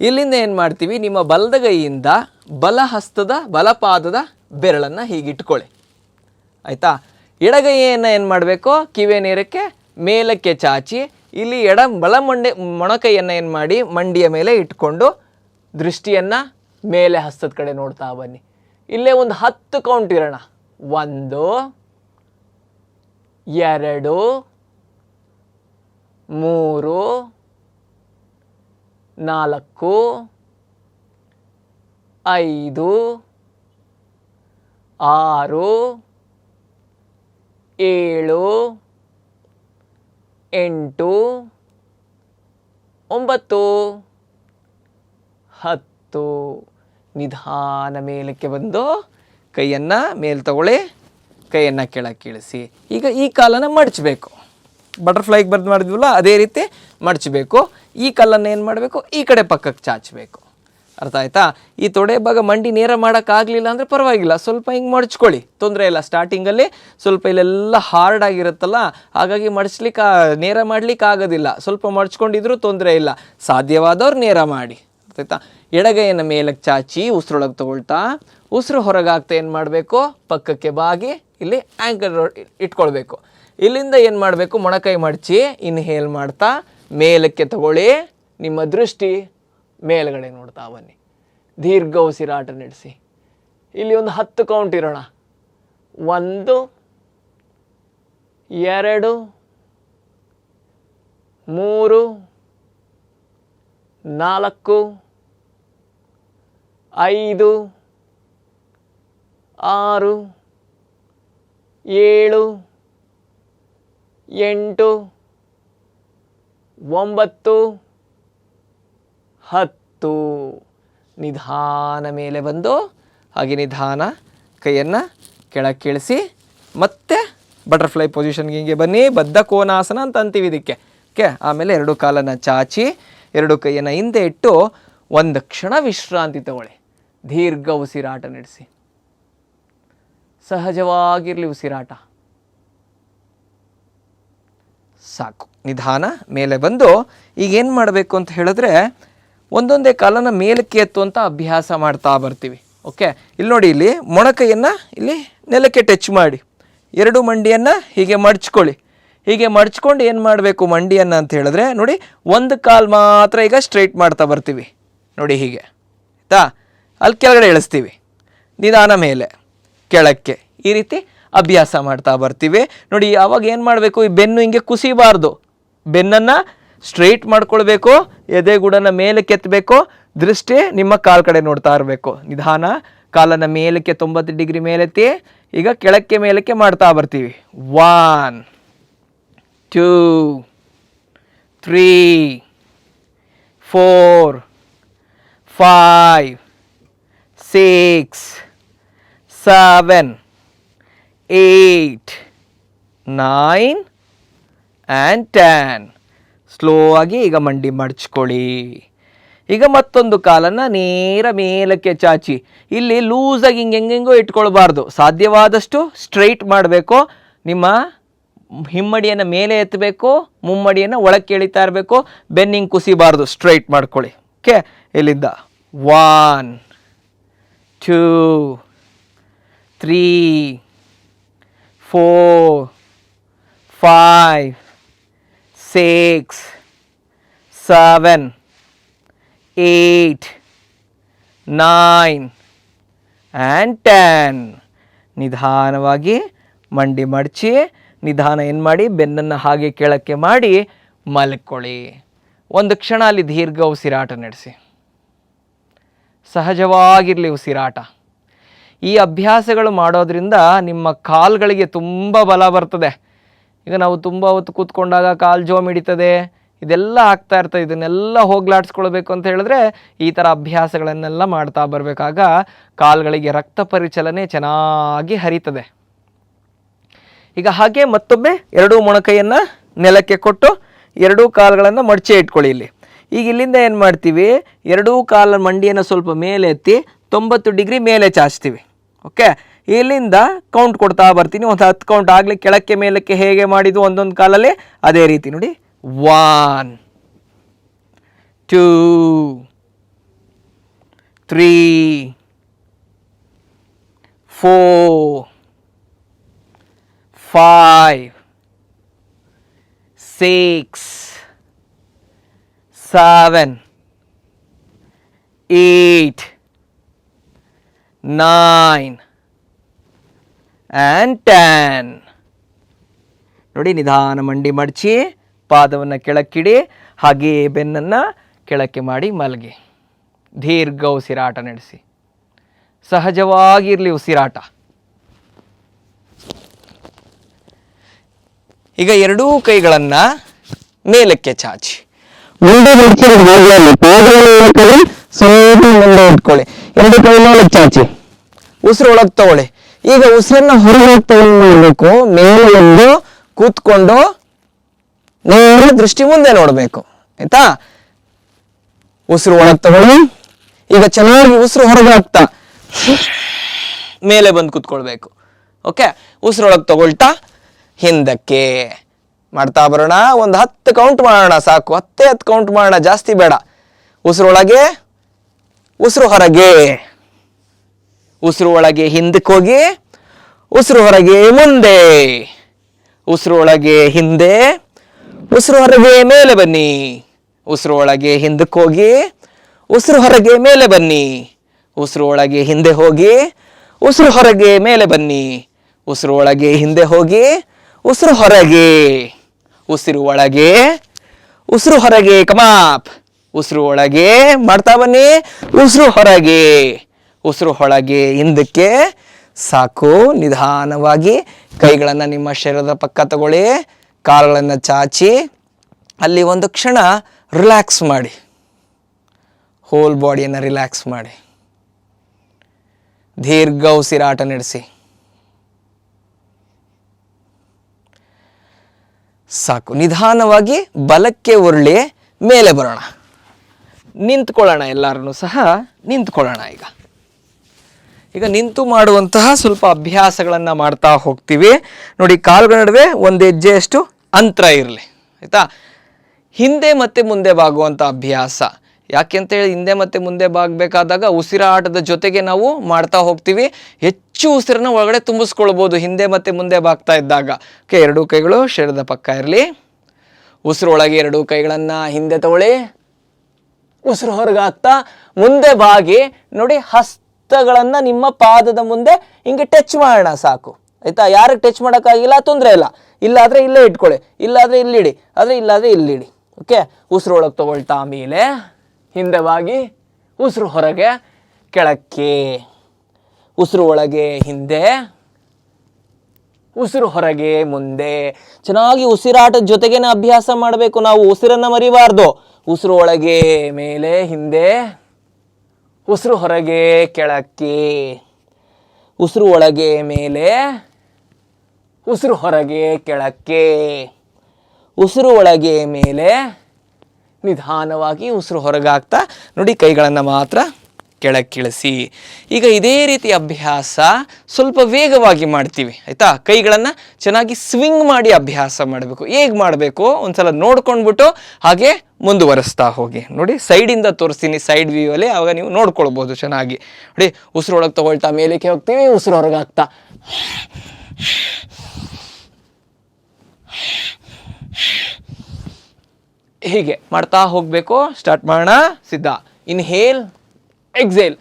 ಇಲ್ಲಿಂದ ಏನು ಮಾಡ್ತೀವಿ, ನಿಮ್ಮ ಬಲಗೈಯಿಂದ ಬಲ ಹಸ್ತದ ಬಲಪಾದದ ಬೆರಳನ್ನು ಹೀಗಿಟ್ಕೊಳ್ಳಿ, ಆಯಿತಾ? ಎಡಗೈಯನ್ನು ಏನು ಮಾಡಬೇಕು, ಕಿವಿಯ ನೇರಕ್ಕೆ ಮೇಲಕ್ಕೆ ಚಾಚಿ ಇಲ್ಲಿ ಮೊಣಕೈಯನ್ನು ಏನು ಮಾಡಿ ಮಂಡಿಯ ಮೇಲೆ ಇಟ್ಕೊಂಡು ದೃಷ್ಟಿಯನ್ನು ಮೇಲೆ ಹಸ್ತದ ಕಡೆ ನೋಡ್ತಾ ಬನ್ನಿ. ಇಲ್ಲೇ ಒಂದು 10 ಕೌಂಟ್ ಇರೋಣ. 1 2 3 4 5 6 7 8 9 10. ನಿಧಾನ ಮೇಲಕ್ಕೆ ಬಂದು ಕೈಯನ್ನು ಮೇಲೆ ತಗೊಳ್ಳಿ, ಕೈಯನ್ನು ಕೆಳಕ್ಕೆ ಇಳಿಸಿ. ಈಗ ಈ ಕಾಲನ್ನು ಮಡಚಬೇಕು. ಬಟರ್ಫ್ಲೈಗೆ ಬರ್ದು ಮಾಡಿದ್ವಲ್ಲ ಅದೇ ರೀತಿ ಮಡಚಬೇಕು. ಈ ಕಾಲನ್ನು ಏನು ಮಾಡಬೇಕು, ಈ ಕಡೆ ಪಕ್ಕಕ್ಕೆ ಚಾಚಬೇಕು. ಅರ್ಥ ಆಯ್ತಾ? ಈ ತೊಡೆ ಭಾಗ ಮಂಡಿ ನೇರ ಮಾಡೋಕ್ಕಾಗಲಿಲ್ಲ ಅಂದರೆ ಪರವಾಗಿಲ್ಲ, ಸ್ವಲ್ಪ ಹಿಂಗೆ ಮಡಚ್ಕೊಳ್ಳಿ, ತೊಂದರೆ ಇಲ್ಲ. ಸ್ಟಾರ್ಟಿಂಗಲ್ಲಿ ಸ್ವಲ್ಪ ಇಲ್ಲೆಲ್ಲ ಹಾರ್ಡ್ ಆಗಿರುತ್ತಲ್ಲ, ಹಾಗಾಗಿ ನೇರ ಮಾಡ್ಲಿಕ್ಕೆ ಆಗೋದಿಲ್ಲ. ಸ್ವಲ್ಪ ಮಡಚ್ಕೊಂಡಿದ್ರೂ ತೊಂದರೆ ಇಲ್ಲ. ಸಾಧ್ಯವಾದವ್ರು ನೇರ ಮಾಡಿ. ಆಯ್ತಾ? ಎಡಗೈಯನ್ನು ಮೇಲಕ್ಕೆ ಚಾಚಿ ಉಸಿರೊಳಗೆ ತಗೊಳ್ತಾ, ಉಸಿರು ಹೊರಗಾಗ್ತಾ ಏನು ಮಾಡಬೇಕು, ಪಕ್ಕಕ್ಕೆ ಬಾಗಿ ಇಲ್ಲಿ ಆ್ಯಂಕರ್ ಇಟ್ಕೊಳ್ಬೇಕು. ಇಲ್ಲಿಂದ ಏನು ಮಾಡಬೇಕು, ಮೊಣಕೈ ಮಡಚಿ ಇನ್ಹೇಲ್ ಮಾಡ್ತಾ ಮೇಲಕ್ಕೆ ತಗೊಳ್ಳಿ. ನಿಮ್ಮ ದೃಷ್ಟಿ ಮೇಲ್ಗಡೆ ನೋಡ್ತಾ ಬನ್ನಿ. ದೀರ್ಘ ಉಸಿರಾಟ ನಡೆಸಿ. ಇಲ್ಲಿ ಒಂದು 10 ಕೌಂಟ್ ಇರೋಣ. 1 2 3 4 5 6 7 8 9 10. ನಿಧಾನ ಮೇಲೆ ಬಂದು ಹಾಗೆ ನಿಧಾನ ಕೈಯನ್ನು ಕೆಳಕ್ಕೆ ಇಳಿಸಿ ಮತ್ತೆ ಬಟರ್ಫ್ಲೈ ಪೊಸಿಷನ್ಗೆ ಹಿಂಗೆ ಬನ್ನಿ. ಬದ್ಧ ಕೋನಾಸನ ಅಂತ ಅಂತೀವಿ ಇದಕ್ಕೆ. ಓಕೆ, ಆಮೇಲೆ 2 ಕಾಲನ್ನು ಚಾಚಿ 2 ಕೈಯನ್ನು ಹಿಂದೆ ಇಟ್ಟು 1 ಕ್ಷಣ ವಿಶ್ರಾಂತಿ ತಗೊಳ್ಳಿ. ದೀರ್ಘ ಉಸಿರಾಟ ನಡೆಸಿ. ಸಹಜವಾಗಿರಲಿ ಉಸಿರಾಟ. ಸಾಕು. ನಿಧಾನ ಮೇಲೆ ಬಂದು ಈಗೇನು ಮಾಡಬೇಕು ಅಂತ ಹೇಳಿದ್ರೆ, ಒಂದೊಂದೇ ಕಾಲನ ಮೇಲಕ್ಕೆ ಎತ್ತುವಂಥ ಅಭ್ಯಾಸ ಮಾಡ್ತಾ ಬರ್ತೀವಿ. ಓಕೆ, ಇಲ್ಲಿ ನೋಡಿ, ಇಲ್ಲಿ ಮೊಣಕೈಯನ್ನು ಇಲ್ಲಿ ನೆಲಕ್ಕೆ ಟಚ್ ಮಾಡಿ 2 ಮಂಡಿಯನ್ನು ಹೀಗೆ ಮಡ್ಚ್ಕೊಳ್ಳಿ. ಹೀಗೆ ಮಡ್ಚ್ಕೊಂಡು ಏನು ಮಾಡಬೇಕು ಮಂಡಿಯನ್ನು ಅಂತ ಹೇಳಿದ್ರೆ, ನೋಡಿ 1 ಕಾಲು ಮಾತ್ರ ಈಗ ಸ್ಟ್ರೈಟ್ ಮಾಡ್ತಾ ಬರ್ತೀವಿ. ನೋಡಿ ಹೀಗೆ, ಆಯಿತಾ? ಅಲ್ಲಿ ಕೆಳಗಡೆ ಇಳಿಸ್ತೀವಿ, ನಿಧಾನ ಮೇಲೆ ಕೆಳಕ್ಕೆ, ಈ ರೀತಿ ಅಭ್ಯಾಸ ಮಾಡ್ತಾ ಬರ್ತೀವಿ. ನೋಡಿ, ಆವಾಗ ಏನು ಮಾಡಬೇಕು, ಈ ಬೆನ್ನು ಹಿಂಗೆ ಕುಸಿಬಾರ್ದು. ಬೆನ್ನನ್ನು ಸ್ಟ್ರೈಟ್ ಮಾಡ್ಕೊಳ್ಬೇಕು, ಎದೆಗೂಡನ್ನು ಮೇಲೆ ಕೆತ್ತಬೇಕು, ದೃಷ್ಟಿ ನಿಮ್ಮ ಕಾಲು ಕಡೆ ನೋಡ್ತಾ ಇರಬೇಕು. ನಿಧಾನ ಕಾಲನ್ನು ಮೇಲಕ್ಕೆ 90 ಡಿಗ್ರಿ ಮೇಲೆತ್ತಿ ಈಗ ಕೆಳಕ್ಕೆ ಮೇಲಕ್ಕೆ ಮಾಡ್ತಾ ಬರ್ತೀವಿ. 1 2 3 4 5 6 7 8 9 and 10. ಸ್ಲೋ ಆಗಿ ಈಗ ಮಂಡಿ ಮಡಚ್ಕೊಳ್ಳಿ. ಈಗ ಮತ್ತೊಂದು ಕಾಲನ್ನು ನೇರ ಮೇಲಕ್ಕೆ ಚಾಚಿ, ಇಲ್ಲಿ ಲೂಸಾಗಿ ಹೆಂಗೆಂಗೋ ಇಟ್ಕೊಳ್ಬಾರ್ದು. ಸಾಧ್ಯವಾದಷ್ಟು ಸ್ಟ್ರೈಟ್ ಮಾಡಬೇಕು. ನಿಮ್ಮ ಹಿಮ್ಮಡಿಯನ್ನು ಮೇಲೆ ಎತ್ತಬೇಕು, ಮುಮ್ಮಡಿಯನ್ನು ಒಳಕ್ಕೆ ಎಳಿತಾ ಇರಬೇಕು. ಬೆನ್ನಿಂಗ್ ಕುಸಿಬಾರ್ದು, ಸ್ಟ್ರೈಟ್ ಮಾಡ್ಕೊಳ್ಳಿ. ಓಕೆ, ಇಲ್ಲಿಂದ 1 2 3 4 5 6 7 8 9 and 10. ನಿಧಾನವಾಗಿ ಮಂಡಿ ಮಡಚಿ ನಿಧಾನ ಏನು ಮಾಡಿ, ಬೆನ್ನನ್ನು ಹಾಗೆ ಕೆಳಕ್ಕೆ ಮಾಡಿ ಮಲ್ಕೊಳ್ಳಿ. 1 ಕ್ಷಣ ಅಲ್ಲಿ ದೀರ್ಘ ಉಸಿರಾಟ ನಡೆಸಿ. ಸಹಜವಾಗಿರಲಿ ಉಸಿರಾಟ. ಈ ಅಭ್ಯಾಸಗಳು ಮಾಡೋದ್ರಿಂದ ನಿಮ್ಮ ಕಾಲುಗಳಿಗೆ ತುಂಬ ಬಲ ಬರ್ತದೆ. ಈಗ ನಾವು ತುಂಬ ಹೊತ್ತು ಕೂತ್ಕೊಂಡಾಗ ಕಾಲು ಜೋಮ್ ಹಿಡಿತದೆ, ಇದೆಲ್ಲ ಆಗ್ತಾ ಇರ್ತದೆ. ಇದನ್ನೆಲ್ಲ ಹೋಗ್ಲಾಡಿಸ್ಕೊಳ್ಬೇಕು ಅಂತ ಹೇಳಿದ್ರೆ ಈ ಥರ ಅಭ್ಯಾಸಗಳನ್ನೆಲ್ಲ ಮಾಡ್ತಾ ಬರಬೇಕಾಗ ಕಾಲುಗಳಿಗೆ ರಕ್ತ ಪರಿಚಲನೆ ಚೆನ್ನಾಗಿ ಹರಿತದೆ. ಈಗ ಹಾಗೆ ಮತ್ತೊಮ್ಮೆ 2 ಮೊಣಕೈಯನ್ನು ನೆಲಕ್ಕೆ ಕೊಟ್ಟು 2 ಕಾಲುಗಳನ್ನು ಮಡಚೆ ಇಟ್ಕೊಳ್ಳಿ. ಇಲ್ಲಿ ಈಗ ಇಲ್ಲಿಂದ ಏನು ಮಾಡ್ತೀವಿ, 2 ಕಾಲ ಮಂಡಿಯನ್ನು ಸ್ವಲ್ಪ ಮೇಲೆ ಎತ್ತಿ 90 ಡಿಗ್ರಿ ಮೇಲೆ ಚಾಚ್ತೀವಿ. ಓಕೆ, ಇಲ್ಲಿಂದ ಕೌಂಟ್ ಕೊಡ್ತಾ ಬರ್ತೀನಿ. ಒಂದು 10 ಕೌಂಟ್ ಆಗಲಿ. ಕೆಳಕ್ಕೆ ಮೇಲಕ್ಕೆ ಹೇಗೆ ಮಾಡಿದ್ದು ಒಂದೊಂದು ಕಾಲಲ್ಲಿ ಅದೇ ರೀತಿ ನೋಡಿ. 1 2 3 4 5, 6, 7, 8, 9 and 10. ನೋಡಿ, ನಿಧಾನ ಮಂಡಿ ಮಡಚಿ ಪಾದವನ್ನು ಕೆಳಕ್ಕಿಡಿ, ಹಾಗೆಯೇ ಬೆನ್ನನ್ನು ಕೆಳಕ್ಕೆ ಮಾಡಿ ಮಲಗಿ. ದೀರ್ಘ ಉಸಿರಾಟ ನಡೆಸಿ. ಸಹಜವಾಗಿರಲಿ ಉಸಿರಾಟ. ಈಗ ಎರಡೂ ಕೈಗಳನ್ನು ಮೇಲಕ್ಕೆ ಚಾಚಿ ಮುಂದೆ ಸ್ವಲ್ಪ ಮುಂದೆ ಇಟ್ಕೊಳ್ಳಿ. ಎರಡು ಕೈ ಮೇಲಕ್ಕೆ ಚಾಚಿ ಉಸಿರು ಒಳಗೆ ತಗೊಳ್ಳಿ. ಈಗ ಉಸಿರನ್ನ ಹೊರಗೆ ತಗೊಳ್ಬೇಕು. ಮೇಲೆ ಒಂದು ಕೂತ್ಕೊಂಡು ನೇರ ದೃಷ್ಟಿ ಮುಂದೆ ನೋಡಬೇಕು. ಆಯ್ತಾ? ಉಸಿರು ಒಳಗೆ ತಗೊಳ್ಳಿ. ಈಗ ಚೆನ್ನಾಗಿ ಉಸಿರು ಹೊರಗೆ ಹಾಕ್ತಾ ಮೇಲೆ ಬಂದು ಕೂತ್ಕೊಳ್ಬೇಕು. ಓಕೆ, ಉಸಿರೊಳಗೆ ತಗೊಳ್ತಾ ಹಿಂದಕ್ಕೆ ಮಾಡ್ತಾ ಬರೋಣ. ಒಂದು 10 ಕೌಂಟ್ ಮಾಡೋಣ, ಸಾಕು. 10 ಕೌಂಟ್ ಮಾಡೋಣ, ಜಾಸ್ತಿ ಬೇಡ. ಉಸಿರೊಳಗೆ, ಉಸಿರು ಹೊರಗೆ, ಉಸಿರು ಒಳಗೆ ಹಿಂದಕ್ಕೆ ಹೋಗಿ, ಉಸಿರು ಹೊರಗೆ ಮುಂದೆ, ಉಸಿರು ಒಳಗೆ ಹಿಂದೆ, ಉಸಿರು ಹೊರಗೆ ಮೇಲೆ ಬನ್ನಿ, ಉಸಿರು ಒಳಗೆ ಹಿಂದಕ್ಕೆ ಹೋಗಿ, ಉಸಿರು ಹೊರಗೆ ಮೇಲೆ ಬನ್ನಿ, ಉಸಿರು ಒಳಗೆ ಹಿಂದೆ ಹೋಗಿ, ಉಸಿರು ಹೊರಗೆ ಮೇಲೆ ಬನ್ನಿ, ಉಸಿರು ಒಳಗೆ ಹಿಂದೆ ಹೋಗಿ, ಉಸಿರು ಹೊರಗೆ, ಉಸಿರು ಒಳಗೆ, ಉಸಿರು ಹೊರಗೆ, ಕಮಾಪ್, ಉಸಿರು ಒಳಗೆ ಮಾಡ್ತಾ ಬನ್ನಿ, ಉಸಿರು ಹೊರಗೆ, ಉಸಿರು ಒಳಗೆ ಹಿಂದಕ್ಕೆ. ಸಾಕು. ನಿಧಾನವಾಗಿ ಕೈಗಳನ್ನು ನಿಮ್ಮ ಶರೀರದ ಪಕ್ಕ ತಗೊಳ್ಳಿ, ಕಾಲುಗಳನ್ನು ಚಾಚಿ ಅಲ್ಲಿ ಒಂದು ಕ್ಷಣ ರಿಲ್ಯಾಕ್ಸ್ ಮಾಡಿ. ಹೋಲ್ ಬಾಡಿಯನ್ನು ರಿಲ್ಯಾಕ್ಸ್ ಮಾಡಿ. ದೀರ್ಘ ಉಸಿರಾಟ ನಡೆಸಿ. ಸಾಕು. ನಿಧಾನವಾಗಿ ಬಲಕ್ಕೆ ಉರುಳಿ ಮೇಲೆ ಬರೋಣ. ನಿಂತ್ಕೊಳ್ಳೋಣ. ಎಲ್ಲರೂ ಸಹ ನಿಂತ್ಕೊಳ್ಳೋಣ. ಈಗ ನಿಂತು ಮಾಡುವಂತಹ ಸ್ವಲ್ಪ ಅಭ್ಯಾಸಗಳನ್ನು ಮಾಡ್ತಾ ಹೋಗ್ತೀವಿ. ನೋಡಿ, ಕಾಲುಗಳ ನಡುವೆ ಒಂದು ಹೆಜ್ಜೆಯಷ್ಟು ಅಂತರ ಇರಲಿ. ಆಯಿತಾ? ಹಿಂದೆ ಮತ್ತೆ ಮುಂದೆ ಬಾಗುವಂಥ ಅಭ್ಯಾಸ. ಯಾಕೆಂತೇಳಿ ಹಿಂದೆ ಮತ್ತೆ ಮುಂದೆ ಬಾಗಬೇಕಾದಾಗ ಉಸಿರಾಟದ ಜೊತೆಗೆ ನಾವು ಮಾಡ್ತಾ ಹೋಗ್ತೀವಿ. ಹೆಚ್ಚು ಉಸಿರನ್ನ ಒಳಗಡೆ ತುಂಬಿಸ್ಕೊಳ್ಬೋದು ಹಿಂದೆ ಮತ್ತೆ ಮುಂದೆ ಬಾಗ್ತಾ ಇದ್ದಾಗ. ಓಕೆ, ಎರಡೂ ಕೈಗಳು ಶರೀರದ ಪಕ್ಕ ಇರಲಿ. ಉಸಿರು ಒಳಗೆ ಎರಡೂ ಕೈಗಳನ್ನು ಹಿಂದೆ ತಗೊಳ್ಳಿ. ಉಸಿರು ಹೊರಗೆ ಹಾಕ್ತಾ ಮುಂದೆ ಬಾಗಿ ನೋಡಿ, ಹಸ್ತಗಳನ್ನು ನಿಮ್ಮ ಪಾದದ ಮುಂದೆ ಹಿಂಗೆ ಟಚ್ ಮಾಡೋಣ. ಸಾಕು. ಆಯ್ತಾ? ಯಾರಿಗೆ ಟಚ್ ಮಾಡೋಕ್ಕಾಗಿಲ್ಲ ತೊಂದರೆ ಇಲ್ಲ. ಇಲ್ಲಾದರೆ ಇಲ್ಲೇ ಇಟ್ಕೊಳ್ಳಿ, ಇಲ್ಲಾದರೆ ಇಲ್ಲಿಡಿ, ಆದರೆ ಇಲ್ಲಾದರೆ ಇಲ್ಲಿಡಿ. ಓಕೆ, ಉಸಿರು ಒಳಗೆ ತಗೊಳ್ತಾ ಮೇಲೆ ಹಿಂದೆ ಬಾಗಿ, ಉಸಿರು ಹೊರಗೆ ಕೆಳಕ್ಕೆ, ಉಸಿರು ಒಳಗೆ ಹಿಂದೆ, ಉಸಿರು ಹೊರಗೆ ಮುಂದೆ. ಚೆನ್ನಾಗಿ ಉಸಿರಾಟದ ಜೊತೆಗೇನೆ ಅಭ್ಯಾಸ ಮಾಡಬೇಕು ನಾವು. ಉಸಿರನ್ನು ಮರಿಬಾರ್ದು. ಉಸಿರು ಒಳಗೆ ಮೇಲೆ ಹಿಂದೆ, ಉಸಿರು ಹೊರಗೆ ಕೆಳಕ್ಕೆ, ಉಸಿರು ಒಳಗೆ ಮೇಲೆ, ಉಸಿರು ಹೊರಗೆ ಕೆಳಕ್ಕೆ, ಉಸಿರು ಒಳಗೆ ಮೇಲೆ. ನಿಧಾನವಾಗಿ ಉಸಿರು ಹೊರಗೆ ಹಾಕ್ತಾ ನೋಡಿ, ಕೈಗಳನ್ನು ಮಾತ್ರ ಕೆಳಕ್ಕಿಳಿಸಿ. ಈಗ ಇದೇ ರೀತಿ ಅಭ್ಯಾಸ ಸ್ವಲ್ಪ ವೇಗವಾಗಿ ಮಾಡ್ತೀವಿ. ಆಯಿತಾ? ಕೈಗಳನ್ನು ಚೆನ್ನಾಗಿ ಸ್ವಿಂಗ್ ಮಾಡಿ ಅಭ್ಯಾಸ ಮಾಡಬೇಕು. ಹೇಗೆ ಮಾಡಬೇಕು ಒಂದ್ಸಲ ನೋಡ್ಕೊಂಡ್ಬಿಟ್ಟು ಹಾಗೆ ಮುಂದುವರಿಸ್ತಾ ಹೋಗಿ. ನೋಡಿ, ಸೈಡಿಂದ ತೋರಿಸ್ತೀನಿ, ಸೈಡ್ ವ್ಯೂವಲ್ಲಿ. ಆವಾಗ ನೀವು ನೋಡ್ಕೊಳ್ಬೋದು ಚೆನ್ನಾಗಿ. ನೋಡಿ, ಉಸಿರು ಒಳಗೆ ತಗೊಳ್ತಾ ಮೇಲಕ್ಕೆ ಹೋಗ್ತೀವಿ, ಉಸಿರು ಹೊರಗೆ ಹಾಕ್ತಾ ಹೀಗೆ ಮಾಡ್ತಾ ಹೋಗಬೇಕು. ಸ್ಟಾರ್ಟ್ ಮಾಡೋಣ. ಸಿದ್ಧ. Inhale, exhale.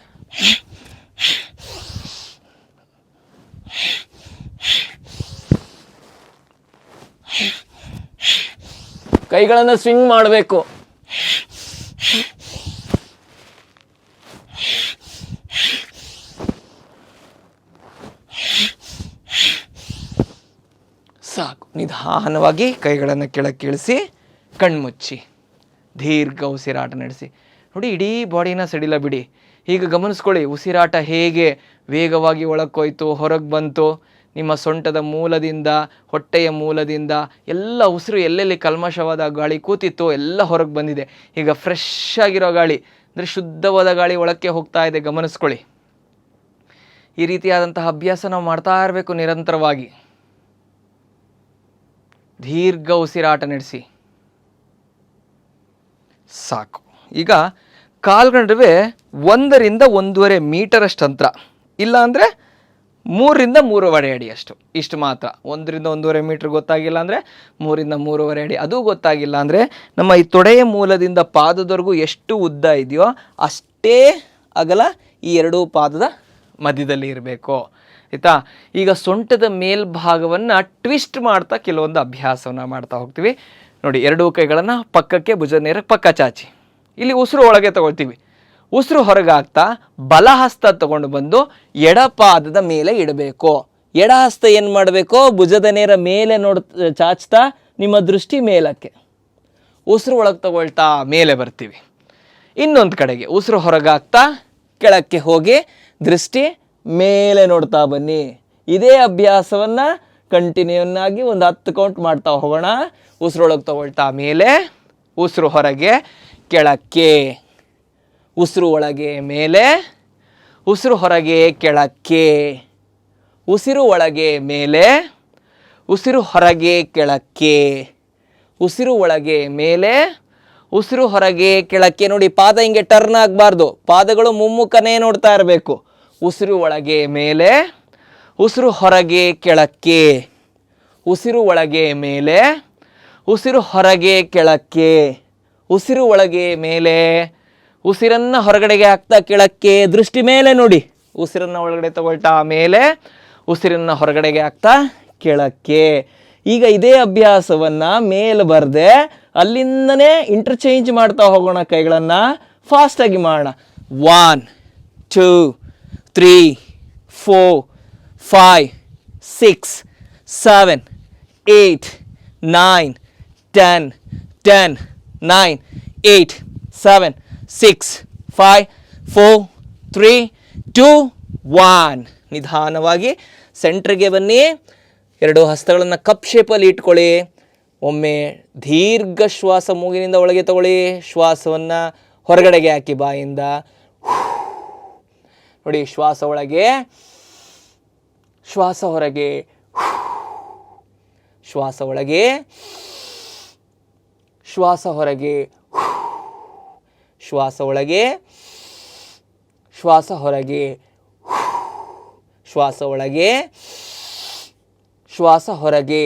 ಕೈಗಳನ್ನು ಸ್ವಿಂಗ್ ಮಾಡಬೇಕು. ಸಾಕು. ನಿಧಾನವಾಗಿ ಕೈಗಳನ್ನು ಕೆಳಕ್ಕಿಳಿಸಿ, ಕಣ್ಮುಚ್ಚಿ, ದೀರ್ಘ ಉಸಿರಾಟ ನಡೆಸಿ. ನೋಡಿ, ಇಡೀ ಬಾಡಿನ ಸಡಿಲ ಬಿಡಿ. ಈಗ ಗಮನಿಸ್ಕೊಳ್ಳಿ, ಉಸಿರಾಟ ಹೇಗೆ ವೇಗವಾಗಿ ಒಳಕ್ಕೋಯ್ತು, ಹೊರಗೆ ಬಂತು. ನಿಮ್ಮ ಸೊಂಟದ ಮೂಲದಿಂದ, ಹೊಟ್ಟೆಯ ಮೂಲದಿಂದ ಎಲ್ಲ ಉಸಿರು ಎಲ್ಲೆಲ್ಲಿ ಕಲ್ಮಶವಾದ ಗಾಳಿ ಕೂತಿತ್ತು ಎಲ್ಲ ಹೊರಗೆ ಬಂದಿದೆ. ಈಗ ಫ್ರೆಶ್ ಆಗಿರೋ ಗಾಳಿ, ಅಂದರೆ ಶುದ್ಧವಾದ ಗಾಳಿ ಒಳಕ್ಕೆ ಹೋಗ್ತಾ ಇದೆ. ಗಮನಿಸ್ಕೊಳ್ಳಿ. ಈ ರೀತಿಯಾದಂತಹ ಅಭ್ಯಾಸ ನಾವು ಮಾಡ್ತಾ ಇರಬೇಕು ನಿರಂತರವಾಗಿ. ದೀರ್ಘ ಉಸಿರಾಟ ನಡೆಸಿ. ಸಾಕು. ಈಗ ಕಾಲುಗಳ ನಡುವೆ 1 ರಿಂದ 1.5 ಮೀಟರ್ ಅಷ್ಟು ಅಂತರ, ಇಲ್ಲ ಅಂದರೆ 3ರಿಂದ 3.5 ಅಡಿ ಅಷ್ಟು, ಇಷ್ಟು ಮಾತ್ರ. 1ರಿಂದ 1.5 ಮೀಟ್ರ್ ಗೊತ್ತಾಗಿಲ್ಲ ಅಂದರೆ 3ರಿಂದ 3.5 ಅಡಿ, ಅದು ಗೊತ್ತಾಗಿಲ್ಲ ಅಂದರೆ ನಮ್ಮ ಈ ತೊಡೆಯ ಮೂಲದಿಂದ ಪಾದದವರೆಗೂ ಎಷ್ಟು ಉದ್ದ ಇದೆಯೋ ಅಷ್ಟೇ ಅಗಲ ಈ ಎರಡೂ ಪಾದದ ಮಧ್ಯದಲ್ಲಿ ಇರಬೇಕು, ಆಯಿತಾ. ಈಗ ಸೊಂಟದ ಮೇಲ್ಭಾಗವನ್ನು ಟ್ವಿಸ್ಟ್ ಮಾಡ್ತಾ ಕೆಲವೊಂದು ಅಭ್ಯಾಸವನ್ನು ಮಾಡ್ತಾ ಹೋಗ್ತೀವಿ. ನೋಡಿ, ಎರಡೂ ಕೈಗಳನ್ನು ಪಕ್ಕಕ್ಕೆ ಭುಜ ನೇರ ಪಕ್ಕ ಚಾಚಿ, ಇಲ್ಲಿ ಉಸಿರು ಒಳಗೆ ತಗೊಳ್ತೀವಿ. ಉಸಿರು ಹೊರಗೆ ಹಾಕ್ತಾ ಬಲ ಹಸ್ತ ತಗೊಂಡು ಬಂದು ಎಡಪಾದದ ಮೇಲೆ ಇಡಬೇಕು. ಎಡ ಹಸ್ತ ಏನು ಮಾಡಬೇಕು, ಭುಜದ ನೇರ ಮೇಲೆ ಚಾಚ್ತಾ ನಿಮ್ಮ ದೃಷ್ಟಿ ಮೇಲಕ್ಕೆ, ಉಸಿರು ಒಳಗೆ ತಗೊಳ್ತಾ ಮೇಲೆ ಬರ್ತೀವಿ. ಇನ್ನೊಂದು ಕಡೆಗೆ ಉಸಿರು ಹೊರಗೆ ಹಾಕ್ತಾ ಕೆಳಕ್ಕೆ ಹೋಗಿ ದೃಷ್ಟಿ ಮೇಲೆ ನೋಡ್ತಾ ಬನ್ನಿ. ಇದೇ ಅಭ್ಯಾಸವನ್ನು ಕಂಟಿನ್ಯೂನ್ನಾಗಿ ಒಂದು 10 ಕೌಂಟ್ ಮಾಡ್ತಾ ಹೋಗೋಣ. ಉಸಿರೊಳಗೆ ತಗೊಳ್ತಾ ಮೇಲೆ, ಉಸಿರು ಹೊರಗೆ ಕೆಳಕ್ಕೆ, ಉಸಿರು ಒಳಗೆ ಮೇಲೆ, ಉಸಿರು ಹೊರಗೆ ಕೆಳಕ್ಕೆ, ಉಸಿರು ಒಳಗೆ ಮೇಲೆ, ಉಸಿರು ಹೊರಗೆ ಕೆಳಕ್ಕೆ, ಉಸಿರು ಒಳಗೆ ಮೇಲೆ, ಉಸಿರು ಹೊರಗೆ ಕೆಳಕ್ಕೆ. ನೋಡಿ, ಪಾದ ಹಿಂಗೆ ಟರ್ನ್ ಆಗಬಾರ್ದು, ಪಾದಗಳು ಮುಮ್ಮುಖನೇ ನೋಡ್ತಾ ಇರಬೇಕು. ಉಸಿರು ಒಳಗೆ ಮೇಲೆ, ಉಸಿರು ಹೊರಗೆ ಕೆಳಕ್ಕೆ, ಉಸಿರು ಒಳಗೆ ಮೇಲೆ, ಉಸಿರು ಹೊರಗೆ ಕೆಳಕ್ಕೆ, ಉಸಿರು ಒಳಗೆ ಮೇಲೆ, ಉಸಿರನ್ನು ಹೊರಗಡೆಗೆ ಹಾಕ್ತಾ ಕೆಳಕ್ಕೆ, ದೃಷ್ಟಿ ಮೇಲೆ ನೋಡಿ. ಉಸಿರನ್ನು ಒಳಗಡೆ ತಗೊಳ್ತಾ ಮೇಲೆ, ಉಸಿರನ್ನು ಹೊರಗಡೆಗೆ ಹಾಕ್ತಾ ಕೆಳಕ್ಕೆ. ಈಗ ಇದೇ ಅಭ್ಯಾಸವನ್ನು ಮೇಲೆ ಬರದೆ ಅಲ್ಲಿಂದನೇ ಇಂಟರ್ಚೇಂಜ್ ಮಾಡ್ತಾ ಹೋಗೋಣ. ಕೈಗಳನ್ನು ಫಾಸ್ಟಾಗಿ ಮಾಡೋಣ. 1 2 3 4 5 6 7 8 9 10 10 9 8 7 6 5 4 3 2 1. ನಿಧಾನವಾಗಿ ಸೆಂಟ್ರಿಗೆ ಬನ್ನಿ. ಎರಡು ಹಸ್ತಗಳನ್ನು ಕಪ್ ಶೇಪಲ್ಲಿ ಇಟ್ಕೊಳ್ಳಿ. ಒಮ್ಮೆ ದೀರ್ಘ ಶ್ವಾಸ ಮೂಗಿನಿಂದ ಒಳಗೆ ತಗೊಳ್ಳಿ, ಶ್ವಾಸವನ್ನು ಹೊರಗಡೆಗೆ ಹಾಕಿ ಬಾಯಿಂದ. ನೋಡಿ, ಶ್ವಾಸ ಒಳಗೆ, ಶ್ವಾಸ ಹೊರಗೆ, ಶ್ವಾಸ ಒಳಗೆ, ಶ್ವಾಸ ಹೊರಗೆ, ಶ್ವಾಸ ಒಳಗೆ, ಶ್ವಾಸ ಹೊರಗೆ, ಶ್ವಾಸ ಒಳಗೆ, ಶ್ವಾಸ ಹೊರಗೆ.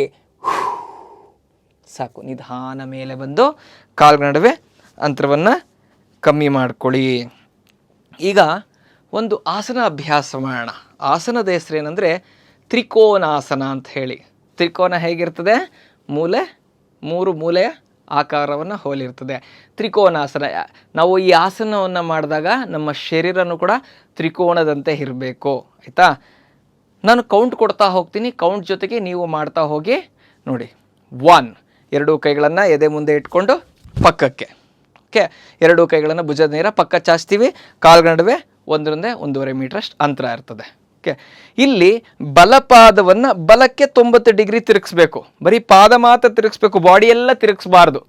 ಸಾಕು. ನಿಧಾನ ಮೇಲೆ ಬಂದು ಕಾಲು ನಡುವೆ ಅಂತರವನ್ನು ಕಮ್ಮಿ ಮಾಡ್ಕೊಳ್ಳಿ. ಈಗ ಒಂದು ಆಸನ ಅಭ್ಯಾಸ ಮಾಡೋಣ. ಆಸನದ ಹೆಸರು ಏನಂದರೆ ತ್ರಿಕೋನಾಸನ ಅಂತ ಹೇಳಿ. ತ್ರಿಕೋನ ಹೇಗಿರ್ತದೆ? ಮೂಲೆ, 3 ಮೂಲೆಯ ಆಕಾರವನ್ನು ಹೋಲಿರ್ತದೆ ತ್ರಿಕೋನಾಸನ. ನಾವು ಈ ಆಸನವನ್ನು ಮಾಡಿದಾಗ ನಮ್ಮ ಶರೀರನೂ ಕೂಡ ತ್ರಿಕೋನದಂತೆ ಇರಬೇಕು, ಆಯಿತಾ. ನಾನು ಕೌಂಟ್ ಕೊಡ್ತಾ ಹೋಗ್ತೀನಿ, ಕೌಂಟ್ ಜೊತೆಗೆ ನೀವು ಮಾಡ್ತಾ ಹೋಗಿ. ನೋಡಿ, 1, ಎರಡೂ ಕೈಗಳನ್ನು ಎದೆ ಮುಂದೆ ಇಟ್ಕೊಂಡು ಪಕ್ಕಕ್ಕೆ, ಓಕೆ. ಎರಡೂ ಕೈಗಳನ್ನು ಭುಜದ ನೇರ ಪಕ್ಕ ಚಾಚ್ತೀವಿ. ಕಾಲ್ಗಳ ನಡುವೆ 1ರಿಂದ 1.5 ಮೀಟರ್ ಅಷ್ಟು ಅಂತರ ಇರ್ತದೆ, ಓಕೆ. ಇಲ್ಲಿ ಬಲಪಾದವನ್ನು ಬಲಕ್ಕೆ 90 ಡಿಗ್ರಿ ತಿರುಗಿಸ್ಬೇಕು. ಬರೀ ಪಾದ ಮಾತ್ರ ತಿರುಗಿಸ್ಬೇಕು, ಬಾಡಿ ಎಲ್ಲ ತಿರುಗಿಸ್ಬಾರ್ದು.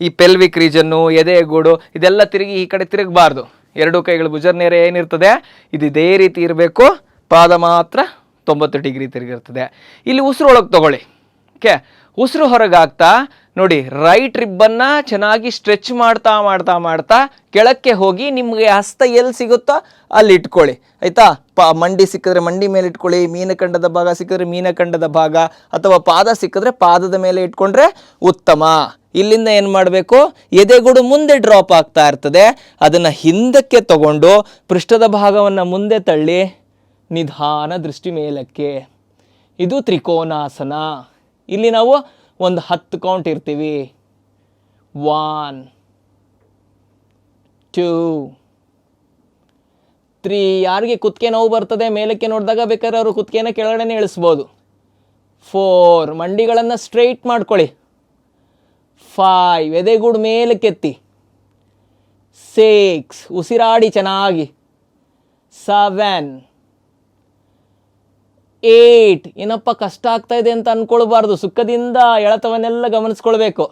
ಈ ಪೆಲ್ವಿಕ್ ರೀಜನ್ನು, ಎದೆಗೂಡು ಇದೆಲ್ಲ ತಿರುಗಿ ಈ ಕಡೆ ತಿರುಗಬಾರ್ದು. ಎರಡೂ ಕೈಗಳು ಭುಜದ ನೇರ ಏನಿರ್ತದೆ ಇದು ಇದೇ ರೀತಿ ಇರಬೇಕು, ಪಾದ ಮಾತ್ರ 90 ಡಿಗ್ರಿ ತಿರುಗಿರ್ತದೆ. ಇಲ್ಲಿ ಉಸಿರು ಒಳಗೆ ತಗೊಳ್ಳಿ, ಓಕೆ. ಉಸಿರು ಹೊರಗೆ ಹಾಕ್ತಾ ನೋಡಿ, ರೈಟ್ ರಿಬ್ಬನ್ನು ಚೆನ್ನಾಗಿ ಸ್ಟ್ರೆಚ್ ಮಾಡ್ತಾ ಮಾಡ್ತಾ ಮಾಡ್ತಾ ಕೆಳಕ್ಕೆ ಹೋಗಿ ನಿಮಗೆ ಹಸ್ತ ಎಲ್ಲಿ ಸಿಗುತ್ತೋ ಅಲ್ಲಿ ಇಟ್ಕೊಳ್ಳಿ, ಆಯಿತಾ. ಮಂಡಿ ಸಿಕ್ಕಿದ್ರೆ ಮಂಡಿ ಮೇಲೆ ಇಟ್ಕೊಳ್ಳಿ, ಮೀನಖಂಡದ ಭಾಗ ಸಿಕ್ಕಿದ್ರೆ ಮೀನಖಂಡದ ಭಾಗ, ಅಥವಾ ಪಾದ ಸಿಕ್ಕಿದ್ರೆ ಪಾದದ ಮೇಲೆ ಇಟ್ಕೊಂಡ್ರೆ ಉತ್ತಮ. ಇಲ್ಲಿಂದ ಏನು ಮಾಡಬೇಕು, ಎದೆಗೂಡು ಮುಂದೆ ಡ್ರಾಪ್ ಆಗ್ತಾ ಇರ್ತದೆ, ಅದನ್ನು ಹಿಂದಕ್ಕೆ ತಗೊಂಡು ಪೃಷ್ಠದ ಭಾಗವನ್ನು ಮುಂದೆ ತಳ್ಳಿ ನಿಧಾನ ದೃಷ್ಟಿ ಮೇಲಕ್ಕೆ. ಇದು ತ್ರಿಕೋನಾಸನ. ಇಲ್ಲಿ ನಾವು ಒಂದು 10 ಕೌಂಟ್ ಇರ್ತೀವಿ. 1 2 3. ಯಾರಿಗೆ ಕುತ್ತಿಗೆ ನೋವು ಬರ್ತದೆ ಮೇಲಕ್ಕೆ ನೋಡಿದಾಗ ಬೇಕಾದ್ರೆ ಅವರು ಕುತ್ತಿಗೆನ ಕೆಳಗಡೆನೇ ಇಳಿಸ್ಬೋದು. 4. ಮಂಡಿಗಳನ್ನು ಸ್ಟ್ರೈಟ್ ಮಾಡ್ಕೊಳ್ಳಿ. 5. ಎದೆಗೂಡು ಮೇಲಕ್ಕೆತ್ತಿ. 6. ಉಸಿರಾಡಿ ಚೆನ್ನಾಗಿ. 7 8. ಏನಪ್ಪ ಕಷ್ಟ ಆಗ್ತಾ ಇದೆ ಅಂತ ಅಂದ್ಕೊಳ್ಬಾರ್ದು, ಸುಖದಿಂದ ಎಳೆತವನ್ನೆಲ್ಲ ಗಮನಿಸ್ಕೊಳ್ಬೇಕು.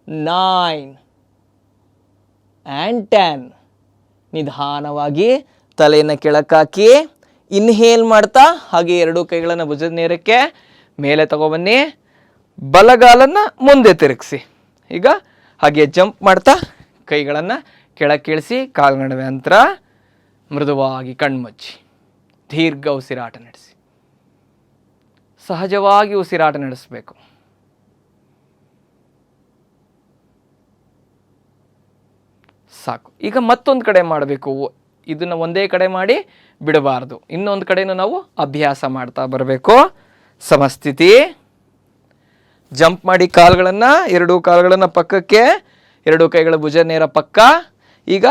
9 and 10. ನಿಧಾನವಾಗಿ ತಲೆಯನ್ನು ಕೆಳಕಾಕಿ ಇನ್ಹೇಲ್ ಮಾಡ್ತಾ ಹಾಗೆ ಎರಡೂ ಕೈಗಳನ್ನು ಭುಜದ ನೇರಕ್ಕೆ ಮೇಲೆ ತಗೊಬನ್ನಿ. ಬಲಗಾಲನ್ನು ಮುಂದೆ ತಿರುಗಿಸಿ. ಈಗ ಹಾಗೆ ಜಂಪ್ ಮಾಡ್ತಾ ಕೈಗಳನ್ನು ಕೆಳಕ್ಕಿಳಿಸಿ, ಕಾಲು ನಡುವೆ ಅಂತರ, ಮೃದುವಾಗಿ ಕಣ್ಮುಚ್ಚಿ ದೀರ್ಘ ಉಸಿರಾಟ ನಡೆಸಿ. ಸಹಜವಾಗಿ ಉಸಿರಾಟ ನಡೆಸಬೇಕು. ಸಾಕು. ಈಗ ಮತ್ತೊಂದು ಕಡೆ ಮಾಡಬೇಕು. ಇದನ್ನು ಒಂದೇ ಕಡೆ ಮಾಡಿ ಬಿಡಬಾರ್ದು. ಇನ್ನೊಂದು ಕಡೆನೂ ನಾವು ಅಭ್ಯಾಸ ಮಾಡ್ತಾ ಬರಬೇಕು. ಸಮಸ್ಥಿತಿ. ಜಂಪ್ ಮಾಡಿ ಕಾಲುಗಳನ್ನು, ಎರಡೂ ಕಾಲುಗಳನ್ನು ಪಕ್ಕಕ್ಕೆ, ಎರಡೂ ಕೈಗಳ ಭುಜ ನೇರ ಪಕ್ಕ. ಈಗ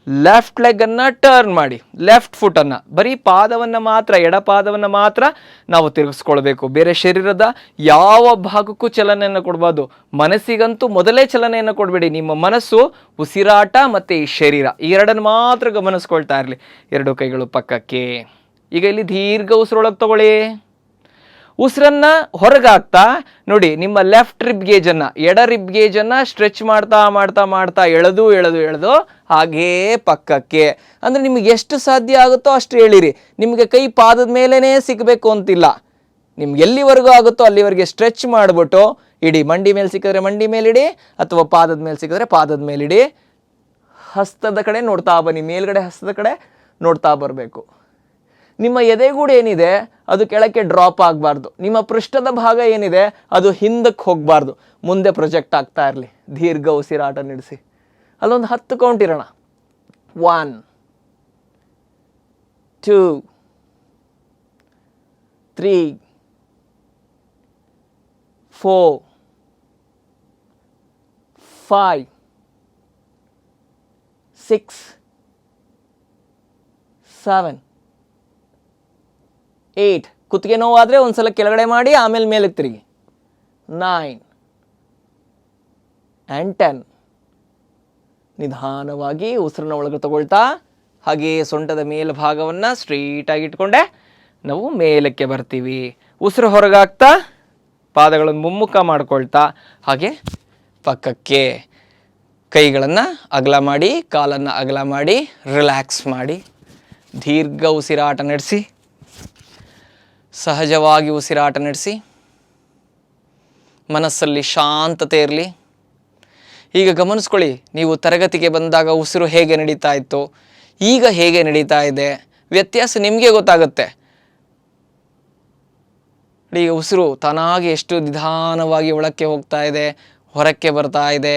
ಲೆಫ್ಟ್ ಲೆಗ್ಗನ್ನು ಟರ್ನ್ ಮಾಡಿ, ಲೆಫ್ಟ್ ಫುಟನ್ನು, ಬರೀ ಪಾದವನ್ನು ಮಾತ್ರ, ಎಡಪಾದವನ್ನು ಮಾತ್ರ ನಾವು ತಿರುಗಿಸ್ಕೊಳ್ಬೇಕು. ಬೇರೆ ಶರೀರದ ಯಾವ ಭಾಗಕ್ಕೂ ಚಲನೆಯನ್ನು ಕೊಡಬಾರ್ದು. ಮನಸ್ಸಿಗಂತೂ ಮೊದಲೇ ಚಲನೆಯನ್ನು ಕೊಡಬೇಡಿ. ನಿಮ್ಮ ಮನಸ್ಸು, ಉಸಿರಾಟ ಮತ್ತು ಈ ಶರೀರ, ಈ ಎರಡನ್ನು ಮಾತ್ರ ಗಮನಿಸ್ಕೊಳ್ತಾ ಇರಲಿ. ಎರಡು ಕೈಗಳು ಪಕ್ಕಕ್ಕೆ. ಈಗ ಇಲ್ಲಿ ದೀರ್ಘ ಉಸಿರೊಳಗೆ ತಗೊಳ್ಳಿ. ಉಸಿರನ್ನ ಹೊರಗಾಗ್ತಾ ನೋಡಿ, ನಿಮ್ಮ ಲೆಫ್ಟ್ ರಿಬ್ ಗೇಜನ್ನು, ಎಡ ರಿಬ್ ಗೇಜನ್ನು ಸ್ಟ್ರೆಚ್ ಮಾಡ್ತಾ ಮಾಡ್ತಾ ಮಾಡ್ತಾ ಎಳೆದು ಎಳೆದು ಎಳೆದು ಹಾಗೇ ಪಕ್ಕಕ್ಕೆ. ಅಂದರೆ ನಿಮಗೆ ಎಷ್ಟು ಸಾಧ್ಯ ಆಗುತ್ತೋ ಅಷ್ಟು ಹೇಳಿರಿ. ನಿಮಗೆ ಕೈ ಪಾದದ ಮೇಲೇ ಸಿಗಬೇಕು ಅಂತಿಲ್ಲ. ನಿಮ್ಗೆ ಎಲ್ಲಿವರೆಗೂ ಆಗುತ್ತೋ ಅಲ್ಲಿವರೆಗೆ ಸ್ಟ್ರೆಚ್ ಮಾಡಿಬಿಟ್ಟು ಇಡಿ. ಮಂಡಿ ಮೇಲೆ ಸಿಕ್ಕಿದ್ರೆ ಮಂಡಿ ಮೇಲಿಡಿ, ಅಥವಾ ಪಾದದ ಮೇಲೆ ಸಿಕ್ಕಿದ್ರೆ ಪಾದದ ಮೇಲಿಡಿ. ಹಸ್ತದ ಕಡೆ ನೋಡ್ತಾ ಬನ್ನಿ, ಮೇಲ್ಗಡೆ ಹಸ್ತದ ಕಡೆ ನೋಡ್ತಾ ಬರಬೇಕು. ನಿಮ್ಮ ಎದೆಗೂಡು ಏನಿದೆ ಅದು ಕೆಳಕ್ಕೆ ಡ್ರಾಪ್ ಆಗಬಾರ್ದು. ನಿಮ್ಮ ಪೃಷ್ಠದ ಭಾಗ ಏನಿದೆ ಅದು ಹಿಂದಕ್ಕೆ ಹೋಗಬಾರ್ದು, ಮುಂದೆ ಪ್ರೊಜೆಕ್ಟ್ ಆಗ್ತಾ ಇರಲಿ. ದೀರ್ಘ ಉಸಿರಾಟ ನಡೆಸಿ. ಅಲ್ಲೊಂದು 10 ಕೌಂಟ್ ಇರೋಣ. 1 2 3 4 5 6 7 8. ಕುತ್ತಿಗೆ ನೋವಾದರೆ ಒಂದ್ಸಲ ಕೆಳಗಡೆ ಮಾಡಿ, ಆಮೇಲೆ ಮೇಲಕ್ಕೆ ತಿರುಗಿ. 9 and 10. ನಿಧಾನವಾಗಿ ಉಸಿರನ್ನ ಒಳಗೆ ತಗೊಳ್ತಾ ಹಾಗೆ ಸೊಂಟದ ಮೇಲ್ಭಾಗವನ್ನು ಸ್ಟ್ರೈಟಾಗಿ ಇಟ್ಕೊಂಡೆ ನಾವು ಮೇಲಕ್ಕೆ ಬರ್ತೀವಿ. ಉಸಿರು ಹೊರಗಾಗ್ತಾ ಪಾದಗಳನ್ನು ಮುಮ್ಮುಖ ಮಾಡ್ಕೊಳ್ತಾ ಹಾಗೆ ಪಕ್ಕಕ್ಕೆ. ಕೈಗಳನ್ನು ಅಗಲ ಮಾಡಿ, ಕಾಲನ್ನು ಅಗಲ ಮಾಡಿ, ರಿಲ್ಯಾಕ್ಸ್ ಮಾಡಿ. ದೀರ್ಘ ಉಸಿರಾಟ ನಡೆಸಿ. ಸಹಜವಾಗಿ ಉಸಿರಾಟ ನಡೆಸಿ. ಮನಸ್ಸಲ್ಲಿ ಶಾಂತತೆ ಇರಲಿ. ಈಗ ಗಮನಿಸ್ಕೊಳ್ಳಿ, ನೀವು ತರಗತಿಗೆ ಬಂದಾಗ ಉಸಿರು ಹೇಗೆ ನಡೀತಾ ಇತ್ತು, ಈಗ ಹೇಗೆ ನಡೀತಾ ಇದೆ, ವ್ಯತ್ಯಾಸ ನಿಮಗೆ ಗೊತ್ತಾಗುತ್ತೆ. ಈಗ ಉಸಿರು ತಾನಾಗಿ ಎಷ್ಟು ನಿಧಾನವಾಗಿ ಒಳಕ್ಕೆ ಹೋಗ್ತಾ ಇದೆ, ಹೊರಕ್ಕೆ ಬರ್ತಾ ಇದೆ,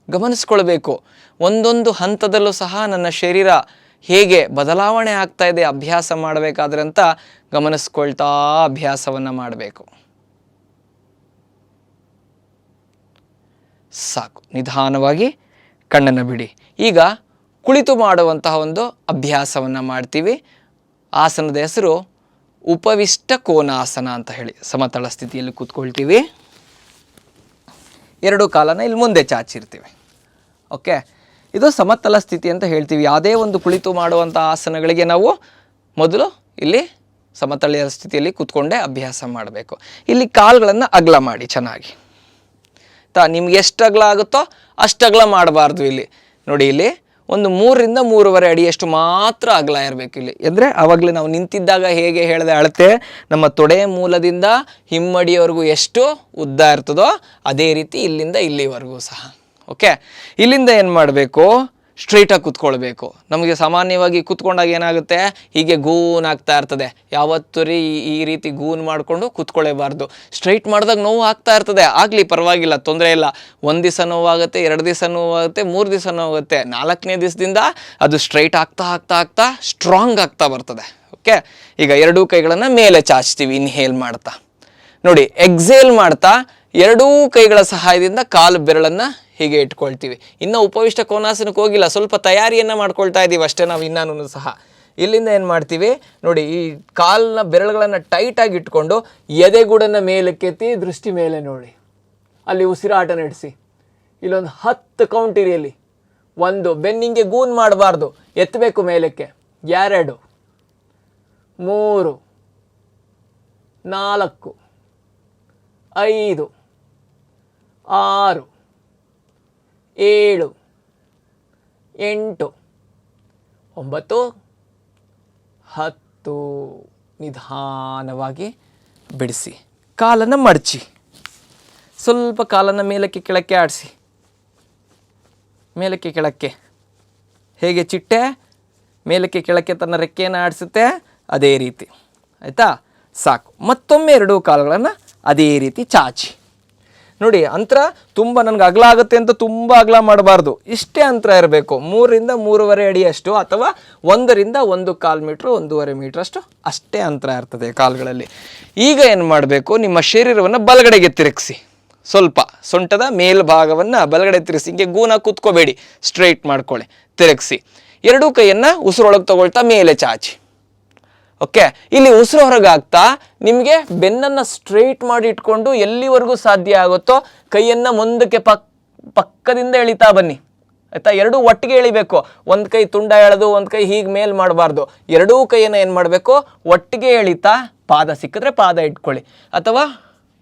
ಗಮನಿಸ್ಕೊಳ್ಬೇಕು. ಒಂದೊಂದು ಹಂತದಲ್ಲೂ ಸಹ ನನ್ನ ಶರೀರ ಹೇಗೆ ಬದಲಾವಣೆ ಆಗ್ತಾ ಇದೆ ಅಭ್ಯಾಸ ಮಾಡಬೇಕಾದ್ರೆ ಅಂತ ಗಮನಿಸ್ಕೊಳ್ತಾ ಅಭ್ಯಾಸವನ್ನು ಮಾಡಬೇಕು. ಸಾಕು. ನಿಧಾನವಾಗಿ ಕಣ್ಣನ್ನು ಬಿಡಿ. ಈಗ ಕುಳಿತು ಮಾಡುವಂತಹ ಒಂದು ಅಭ್ಯಾಸವನ್ನು ಮಾಡ್ತೀವಿ. ಆಸನದ ಹೆಸರು ಉಪವಿಷ್ಟ ಕೋನಾಸನ ಅಂತ ಹೇಳಿ. ಸಮತಳ ಸ್ಥಿತಿಯಲ್ಲಿ ಕೂತ್ಕೊಳ್ತೀವಿ. ಎರಡು ಕಾಲನ ಇಲ್ಲಿ ಮುಂದೆ ಚಾಚಿರ್ತೀವಿ. ಓಕೆ, ಇದು ಸಮತಲ ಸ್ಥಿತಿ ಅಂತ ಹೇಳ್ತೀವಿ. ಯಾವುದೇ ಒಂದು ಕುಳಿತು ಮಾಡುವಂಥ ಆಸನಗಳಿಗೆ ನಾವು ಮೊದಲು ಇಲ್ಲಿ ಸಮತಳ ಸ್ಥಿತಿಯಲ್ಲಿ ಕೂತ್ಕೊಂಡೇ ಅಭ್ಯಾಸ ಮಾಡಬೇಕು. ಇಲ್ಲಿ ಕಾಲುಗಳನ್ನು ಅಗಲ ಮಾಡಿ ಚೆನ್ನಾಗಿ. ನಿಮ್ಗೆ ಎಷ್ಟು ಅಗಲ ಆಗುತ್ತೋ ಅಷ್ಟು ಅಗಲ ಮಾಡಬಾರ್ದು. ಇಲ್ಲಿ ನೋಡಿ, ಇಲ್ಲಿ ಒಂದು 3 ರಿಂದ 3.5 ಅಡಿಯಷ್ಟು ಮಾತ್ರ ಅಗಲ ಇರಬೇಕು ಇಲ್ಲಿ. ಅಂದರೆ ಆವಾಗಲೇ ನಾವು ನಿಂತಿದ್ದಾಗ ಹೇಗೆ ಹೇಳಿದೆ ಅಳತೆ, ನಮ್ಮ ತೊಡೆ ಮೂಲದಿಂದ ಹಿಮ್ಮಡಿಯವರೆಗೂ ಎಷ್ಟು ಉದ್ದ ಇರ್ತದೋ ಅದೇ ರೀತಿ ಇಲ್ಲಿಂದ ಇಲ್ಲಿವರೆಗೂ ಸಹ. ಓಕೆ, ಇಲ್ಲಿಂದ ಏನು ಮಾಡಬೇಕು, ಸ್ಟ್ರೈಟಾಗಿ ಕೂತ್ಕೊಳ್ಬೇಕು. ನಮಗೆ ಸಾಮಾನ್ಯವಾಗಿ ಕೂತ್ಕೊಂಡಾಗ ಏನಾಗುತ್ತೆ, ಹೀಗೆ ಗೂನ್ ಆಗ್ತಾ ಇರ್ತದೆ. ಯಾವತ್ತೂ ಈ ರೀತಿ ಗೂನ್ ಮಾಡಿಕೊಂಡು ಕೂತ್ಕೊಳ್ಳೇಬಾರ್ದು. ಸ್ಟ್ರೈಟ್ ಮಾಡಿದಾಗ ನೋವು ಆಗ್ತಾ ಇರ್ತದೆ, ಆಗಲಿ ಪರವಾಗಿಲ್ಲ, ತೊಂದರೆ ಇಲ್ಲ. 1 ದಿವಸ ನೋವಾಗುತ್ತೆ, 2 ದಿವಸ ನೋವಾಗುತ್ತೆ, 3 ದಿವಸ ನೋವಾಗುತ್ತೆ. 4ನೇ ದಿವಸದಿಂದ ಅದು ಸ್ಟ್ರೈಟ್ ಆಗ್ತಾ ಆಗ್ತಾ ಆಗ್ತಾ ಸ್ಟ್ರಾಂಗ್ ಆಗ್ತಾ ಬರ್ತದೆ. ಓಕೆ, ಈಗ ಎರಡೂ ಕೈಗಳನ್ನು ಮೇಲೆ ಚಾಚ್ತೀವಿ ಇನ್ಹೇಲ್ ಮಾಡ್ತಾ. ನೋಡಿ, ಎಕ್ಸೇಲ್ ಮಾಡ್ತಾ ಎರಡೂ ಕೈಗಳ ಸಹಾಯದಿಂದ ಕಾಲು ಬೆರಳನ್ನು ಹೀಗೆ ಇಟ್ಕೊಳ್ತೀವಿ. ಇನ್ನು ಉಪವಿಷ್ಟ ಕೋನಾಸನಕ್ಕೆ ಹೋಗಿಲ್ಲ, ಸ್ವಲ್ಪ ತಯಾರಿಯನ್ನು ಮಾಡ್ಕೊಳ್ತಾ ಇದ್ದೀವಿ ಅಷ್ಟೇ ನಾವು ಇನ್ನೂ ಸಹ. ಇಲ್ಲಿಂದ ಏನು ಮಾಡ್ತೀವಿ ನೋಡಿ, ಈ ಕಾಲಿನ ಬೆರಳುಗಳನ್ನು ಟೈಟಾಗಿ ಇಟ್ಕೊಂಡು ಎದೆಗೂಡನ್ನು ಮೇಲಕ್ಕೆತ್ತಿ ದೃಷ್ಟಿ ಮೇಲೆ ನೋಡಿ, ಅಲ್ಲಿ ಉಸಿರಾಟ ನಡೆಸಿ. ಇಲ್ಲೊಂದು 10 ಕೌಂಟ್ ಇರಿ. ಅಲ್ಲಿ 1, ಬೆನ್ನಿಂಗೆ ಗೂನ್ ಮಾಡಬಾರ್ದು, ಎತ್ತಬೇಕು ಮೇಲಕ್ಕೆ. 2 3 4 5 6 7 8 9 10. ನಿಧಾನವಾಗಿ ಬಿಡಿಸಿ. ಕಾಲನ್ನು ಮಡಚಿ, ಸ್ವಲ್ಪ ಕಾಲನ್ನು ಮೇಲಕ್ಕೆ ಕೆಳಕ್ಕೆ ಆಡಿಸಿ. ಮೇಲಕ್ಕೆ ಕೆಳಕ್ಕೆ, ಹೇಗೆ ಚಿಟ್ಟೆ ಮೇಲಕ್ಕೆ ಕೆಳಕ್ಕೆ ತನ್ನ ರೆಕ್ಕೆಯನ್ನು ಆಡಿಸುತ್ತೆ ಅದೇ ರೀತಿ. ಆಯಿತಾ? ಸಾಕು. ಮತ್ತೊಮ್ಮೆ ಎರಡೂ ಕಾಲುಗಳನ್ನು ಅದೇ ರೀತಿ ಚಾಚಿ. ನೋಡಿ, ಅಂತರ ತುಂಬ ನನಗೆ ಅಗಲ ಆಗುತ್ತೆ ಅಂತ ತುಂಬ ಅಗಲ ಮಾಡಬಾರ್ದು. ಇಷ್ಟೇ ಅಂತರ ಇರಬೇಕು, 3ರಿಂದ 3.5 ಅಡಿಯಷ್ಟು ಅಥವಾ 1ರಿಂದ 1.25 ಮೀಟ್ರ್ 1.5 ಮೀಟ್ರ್ ಅಷ್ಟು ಅಷ್ಟೇ ಅಂತರ ಇರ್ತದೆ ಕಾಲುಗಳಲ್ಲಿ. ಈಗ ಏನು ಮಾಡಬೇಕು, ನಿಮ್ಮ ಶರೀರವನ್ನು ಬಲಗಡೆಗೆ ತಿರುಗಿಸಿ. ಸ್ವಲ್ಪ ಸೊಂಟದ ಮೇಲ್ಭಾಗವನ್ನು ಬಲಗಡೆ ತಿರುಗಿಸಿ. ಹಿಂಗೆ ಗೂನ ಕೂತ್ಕೋಬೇಡಿ, ಸ್ಟ್ರೈಟ್ ಮಾಡ್ಕೊಳ್ಳಿ, ತಿರುಗಿಸಿ. ಎರಡೂ ಕೈಯನ್ನು ಉಸಿರೊಳಗೆ ತಗೊಳ್ತಾ ಮೇಲೆ ಚಾಚಿ. ಓಕೆ, ಇಲ್ಲಿ ಉಸಿರು ಹೊರಗಾಗ್ತಾ ನಿಮಗೆ ಬೆನ್ನನ್ನು ಸ್ಟ್ರೈಟ್ ಮಾಡಿ ಇಟ್ಕೊಂಡು ಎಲ್ಲಿವರೆಗೂ ಸಾಧ್ಯ ಆಗುತ್ತೋ ಕೈಯನ್ನು ಮುಂದಕ್ಕೆ ಪಕ್ಕದಿಂದ ಎಳಿತಾ ಬನ್ನಿ. ಆಯಿತಾ? ಎರಡೂ ಒಟ್ಟಿಗೆ ಎಳಿಬೇಕು. ಒಂದು ಕೈ ತುಂಡ ಎಳೆದು ಒಂದು ಕೈ ಹೀಗೆ ಮೇಲ್ ಮಾಡಬಾರ್ದು. ಎರಡೂ ಕೈಯನ್ನು ಏನು ಮಾಡಬೇಕು, ಒಟ್ಟಿಗೆ ಎಳಿತಾ ಪಾದ ಸಿಕ್ಕಿದ್ರೆ ಪಾದ ಇಟ್ಕೊಳ್ಳಿ, ಅಥವಾ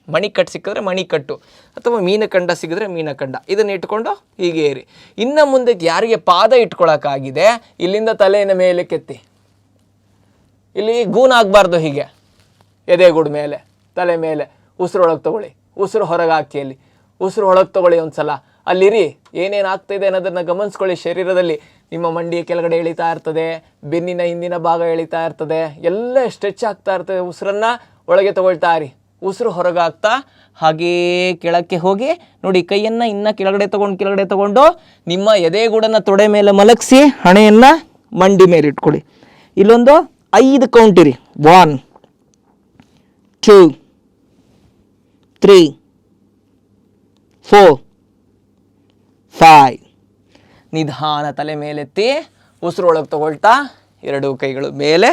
ಮಣಿಕಟ್ಟು ಸಿಕ್ಕಿದ್ರೆ ಮಣಿಕಟ್ಟು, ಅಥವಾ ಮೀನಕಂಡ ಸಿಕ್ಕಿದ್ರೆ ಮೀನಕಂಡ, ಇದನ್ನು ಇಟ್ಕೊಂಡು ಹೀಗೆ ಏರಿ. ಇನ್ನು ಮುಂದೆ ಯಾರಿಗೆ ಪಾದ ಇಟ್ಕೊಳ್ಳೋಕ್ಕಾಗಿದೆ, ಇಲ್ಲಿಂದ ತಲೆಯನ್ನು ಮೇಲೆ ಕೆತ್ತಿ. ಇಲ್ಲಿ ಗೂನ್ ಆಗಬಾರ್ದು, ಹೀಗೆ ಎದೆಗೂಡು ಮೇಲೆ, ತಲೆ ಮೇಲೆ. ಉಸಿರೊಳಗೆ ತಗೊಳ್ಳಿ, ಉಸಿರು ಹೊರಗೆ ಹಾಕಿ. ಅಲ್ಲಿ ಉಸಿರು ಒಳಗೆ ತಗೊಳ್ಳಿ ಒಂದು ಸಲ. ಅಲ್ಲಿರಿ, ಏನೇನು ಆಗ್ತಾಯಿದೆ ಅನ್ನೋದನ್ನು ಗಮನಿಸ್ಕೊಳ್ಳಿ. ಶರೀರದಲ್ಲಿ ನಿಮ್ಮ ಮಂಡಿಯ ಕೆಳಗಡೆ ಎಳಿತಾ ಇರ್ತದೆ, ಬೆನ್ನಿನ ಹಿಂದಿನ ಭಾಗ ಎಳಿತಾ ಇರ್ತದೆ, ಎಲ್ಲ ಸ್ಟ್ರೆಚ್ ಆಗ್ತಾ ಇರ್ತದೆ. ಉಸಿರನ್ನು ಒಳಗೆ ತಗೊಳ್ತಾ ಇರಿ. ಉಸಿರು ಹೊರಗೆ ಹಾಕ್ತಾ ಹಾಗೇ ಕೆಳಕ್ಕೆ ಹೋಗಿ ನೋಡಿ, ಕೈಯನ್ನು ಇನ್ನು ಕೆಳಗಡೆ ತಗೊಂಡು ನಿಮ್ಮ ಎದೆಗೂಡನ್ನು ತೊಡೆ ಮೇಲೆ ಮಲಗಿಸಿ ಹಣೆಯನ್ನು ಮಂಡಿ ಮೇಲೆ ಇಟ್ಕೊಳ್ಳಿ. ಇಲ್ಲೊಂದು 5 ಕೌಂಟ್ ಇರಿ. 1 2 3 4 5. ನಿಧಾನ ತಲೆ ಮೇಲೆತ್ತಿ ಉಸಿರೊಳಗೆ ತಗೊಳ್ತಾ ಎರಡೂ ಕೈಗಳು ಮೇಲೆ,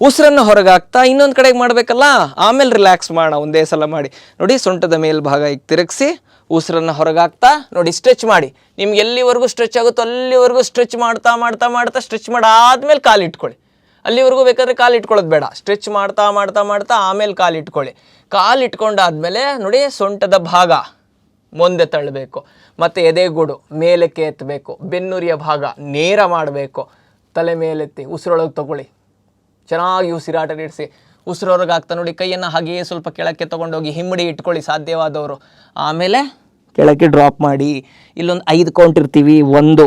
ಉಸಿರನ್ನು ಹೊರಗಾಗ್ತಾ ಇನ್ನೊಂದು ಕಡೆಗೆ ಮಾಡಬೇಕಲ್ಲ, ಆಮೇಲೆ ರಿಲ್ಯಾಕ್ಸ್ ಮಾಡೋಣ, ಒಂದೇ ಸಲ ಮಾಡಿ. ನೋಡಿ, ಸೊಂಟದ ಮೇಲ್ಭಾಗ ಈಗ ತಿರುಗಿಸಿ ಉಸಿರನ್ನು ಹೊರಗಾಗ್ತಾ ನೋಡಿ, ಸ್ಟ್ರೆಚ್ ಮಾಡಿ. ನಿಮ್ಗೆ ಎಲ್ಲಿವರೆಗೂ ಸ್ಟ್ರೆಚ್ ಆಗುತ್ತೋ ಅಲ್ಲಿವರೆಗೂ ಸ್ಟ್ರೆಚ್ ಮಾಡ್ತಾ ಮಾಡ್ತಾ ಮಾಡ್ತಾ ಸ್ಟ್ರೆಚ್ ಮಾಡಾದ್ಮೇಲೆ ಕಾಲು ಇಟ್ಕೊಳ್ಳಿ. ಅಲ್ಲಿವರೆಗೂ ಬೇಕಾದರೆ ಕಾಲು ಇಟ್ಕೊಳ್ಳೋದು ಬೇಡ, ಸ್ಟ್ರೆಚ್ ಮಾಡ್ತಾ ಮಾಡ್ತಾ ಮಾಡ್ತಾ ಆಮೇಲೆ ಕಾಲು ಇಟ್ಕೊಳ್ಳಿ. ಕಾಲು ಇಟ್ಕೊಂಡಾದ್ಮೇಲೆ ನೋಡಿ, ಸೊಂಟದ ಭಾಗ ಮುಂದೆ ತಳ್ಳಬೇಕು, ಮತ್ತು ಎದೆಗೂಡು ಮೇಲಕ್ಕೆ ಎತ್ತಬೇಕು, ಬೆನ್ನುರಿಯ ಭಾಗ ನೇರ ಮಾಡಬೇಕು. ತಲೆ ಮೇಲೆತ್ತಿ ಉಸಿರೊಳಗೆ ತಗೊಳ್ಳಿ, ಚೆನ್ನಾಗಿ ಉಸಿರಾಟ ನೀಡಿಸಿ. ಉಸಿರು ಹೊರಗೆ ಹಾಕ್ತಾ ನೋಡಿ, ಕೈಯನ್ನು ಹಾಗೆಯೇ ಸ್ವಲ್ಪ ಕೆಳಕ್ಕೆ ತೊಗೊಂಡೋಗಿ ಹಿಮ್ಮಡಿ ಇಟ್ಕೊಳ್ಳಿ ಸಾಧ್ಯವಾದವರು. ಆಮೇಲೆ ಕೆಳಕ್ಕೆ ಡ್ರಾಪ್ ಮಾಡಿ. ಇಲ್ಲೊಂದು 5 ಕೌಂಟ್ ಇರ್ತೀವಿ. 1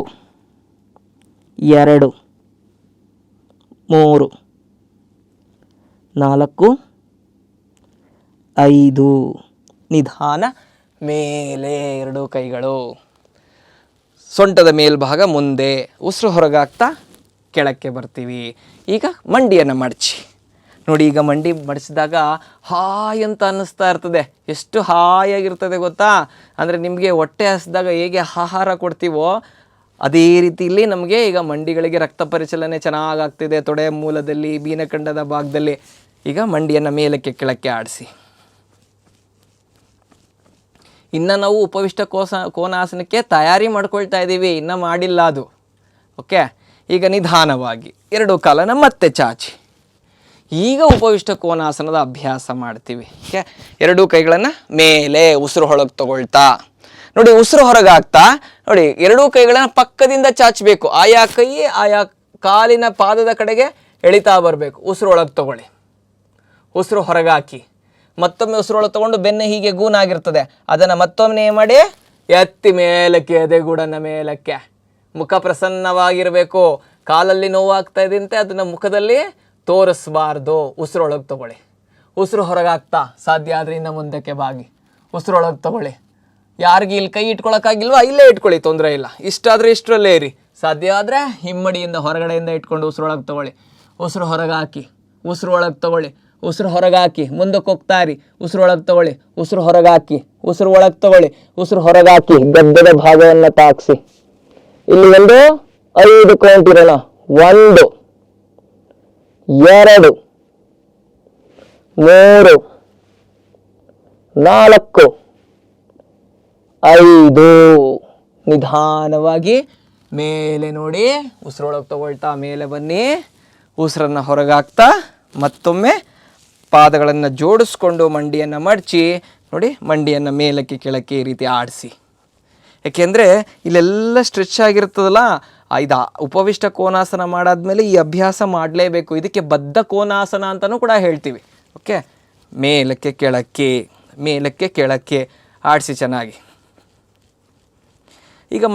2 3 4 5. ನಿಧಾನ ಮೇಲೆ ಎರಡೂ ಕೈಗಳು, ಸೊಂಟದ ಮೇಲ್ಭಾಗ ಮುಂದೆ, ಉಸಿರು ಹೊರಗಾಗ್ತಾ ಕೆಳಕ್ಕೆ ಬರ್ತೀವಿ. ಈಗ ಮಂಡಿಯನ್ನು ಮಡಚಿ ನೋಡಿ. ಈಗ ಮಂಡಿ ಮಡಿಸಿದಾಗ ಹಾಯ್ ಅಂತ ಅನ್ನಿಸ್ತಾ ಇರ್ತದೆ. ಎಷ್ಟು ಹಾಯಾಗಿರ್ತದೆ ಗೊತ್ತಾ? ಅಂದರೆ ನಿಮಗೆ ಹೊಟ್ಟೆ ಹಸಿದಾಗ ಹೇಗೆ ಆಹಾರ ಕೊಡ್ತೀವೋ ಅದೇ ರೀತಿಯಲ್ಲಿ ನಮಗೆ ಈಗ ಮಂಡಿಗಳಿಗೆ ರಕ್ತ ಪರಿಚಲನೆ ಚೆನ್ನಾಗಾಗ್ತಿದೆ. ತೊಡೆ ಮೂಲದಲ್ಲಿ, ಬೀನಖಂಡದ ಭಾಗದಲ್ಲಿ. ಈಗ ಮಂಡಿಯನ್ನು ಮೇಲಕ್ಕೆ ಕೆಳಕ್ಕೆ ಆಡಿಸಿ. ಇನ್ನು ನಾವು ಉಪವಿಷ್ಟ ಕೋನಾಸನಕ್ಕೆ ತಯಾರಿ ಮಾಡ್ಕೊಳ್ತಾ ಇದ್ದೀವಿ, ಇನ್ನೂ ಮಾಡಿಲ್ಲ ಅದು. ಓಕೆ, ಈಗ ನಿಧಾನವಾಗಿ ಎರಡೂ ಕಾಲನ ಮತ್ತೆ ಚಾಚಿ. ಈಗ ಉಪವಿಷ್ಟ ಕೋನಾಸನದ ಅಭ್ಯಾಸ ಮಾಡ್ತೀವಿ. ಓಕೆ, ಎರಡೂ ಕೈಗಳನ್ನು ಮೇಲೆ ಉಸಿರು ಹೊರಗೆ ತಗೊಳ್ತಾ ನೋಡಿ, ಉಸಿರು ಹೊರಗಾಗ್ತಾ ನೋಡಿ, ಎರಡೂ ಕೈಗಳನ್ನು ಪಕ್ಕದಿಂದ ಚಾಚಬೇಕು. ಆಯಾ ಕೈ ಆಯಾ ಕಾಲಿನ ಪಾದದ ಕಡೆಗೆ ಎಳಿತಾ ಬರಬೇಕು. ಉಸಿರು ಒಳಗೆ ತಗೊಳ್ಳಿ, ಉಸಿರು ಹೊರಗಾಕಿ. ಮತ್ತೊಮ್ಮೆ ಉಸಿರೊಳಗೆ ತಗೊಂಡು ಬೆನ್ನು ಹೀಗೆ ಗೂನಾಗಿರ್ತದೆ, ಅದನ್ನು ಮತ್ತೊಮ್ಮೆ ಮಾಡಿ ಎತ್ತಿ ಮೇಲಕ್ಕೆ, ಎದೆಗೂಡನ್ನ ಮೇಲಕ್ಕೆ. ಮುಖ ಪ್ರಸನ್ನವಾಗಿರಬೇಕು. ಕಾಲಲ್ಲಿ ನೋವಾಗ್ತಾ ಇದ್ದಂತೆ ಅದನ್ನು ಮುಖದಲ್ಲಿ ತೋರಿಸಬಾರ್ದು. ಉಸಿರೊಳಗೆ ತಗೊಳ್ಳಿ, ಉಸಿರು ಹೊರಗಾಗ್ತಾ ಸಾಧ್ಯ ಆದರೆ ಇನ್ನು ಮುಂದಕ್ಕೆ ಬಾಗಿ ಉಸಿರೊಳಗೆ ತಗೊಳ್ಳಿ. ಯಾರಿಗೆ ಇಲ್ಲಿ ಕೈ ಇಟ್ಕೊಳಕ್ಕಾಗಿಲ್ವಾ ಇಲ್ಲೇ ಇಟ್ಕೊಳ್ಳಿ, ತೊಂದರೆ ಇಲ್ಲ. ಇಷ್ಟಾದರೆ ಇಷ್ಟರಲ್ಲೇ ಇರಿ. ಸಾಧ್ಯ ಆದರೆ ಹಿಮ್ಮಡಿಯಿಂದ ಹೊರಗಡೆಯಿಂದ ಇಟ್ಕೊಂಡು ಉಸಿರೊಳಗೆ ತಗೊಳ್ಳಿ. ಉಸಿರು ಹೊರಗಾಕಿ, ಉಸಿರು ಒಳಗೆ ತಗೊಳ್ಳಿ, ಉಸಿರು ಹೊರಗಾಕಿ. ಮುಂದಕ್ಕೆ ಹೋಗ್ತಾ ಇರಿ. ಉಸಿರೊಳಗೆ ತಗೊಳ್ಳಿ, ಉಸಿರು ಹೊರಗಾಕಿ, ಉಸಿರು ಒಳಗೆ ತಗೊಳ್ಳಿ, ಉಸಿರು ಹೊರಗಾಕಿ. ಗದ್ದದ ಭಾಗವನ್ನು ತಾಗಿಸಿ. ಇಲ್ಲಿ ಒಂದು 5 ಕೌಂಟ್ ಇರೋಣ. 1 2 3 4 5. ನಿಧಾನವಾಗಿ ಮೇಲೆ ನೋಡಿ, ಉಸಿರೊಳಗೆ ತಗೊಳ್ತಾ ಮೇಲೆ ಬನ್ನಿ. ಉಸಿರನ್ನು ಹೊರಗಾಗ್ತಾ ಮತ್ತೊಮ್ಮೆ ಪಾದಗಳನ್ನು ಜೋಡಿಸ್ಕೊಂಡು ಮಂಡಿಯನ್ನು ಮಡಚಿ ನೋಡಿ, ಮಂಡಿಯನ್ನು ಮೇಲಕ್ಕೆ ಕೆಳಕ್ಕೆ ಈ ರೀತಿ ಆಡಿಸಿ. ಯಾಕೆಂದರೆ ಇಲ್ಲೆಲ್ಲ ಸ್ಟ್ರೆಚ್ ಆಗಿರ್ತದಲ್ಲ, ಇದು ಉಪವಿಷ್ಟ ಕೋನಾಸನ ಮಾಡಾದ್ಮೇಲೆ ಈ ಅಭ್ಯಾಸ ಮಾಡಲೇಬೇಕು. ಇದಕ್ಕೆ ಬದ್ಧ ಕೋನಾಸನ ಅಂತಲೂ ಕೂಡ ಹೇಳ್ತೀವಿ. ಓಕೆ, ಮೇಲಕ್ಕೆ ಕೆಳಕ್ಕೆ, ಮೇಲಕ್ಕೆ ಕೆಳಕ್ಕೆ ಆಡಿಸಿ ಚೆನ್ನಾಗಿ. ಈಗ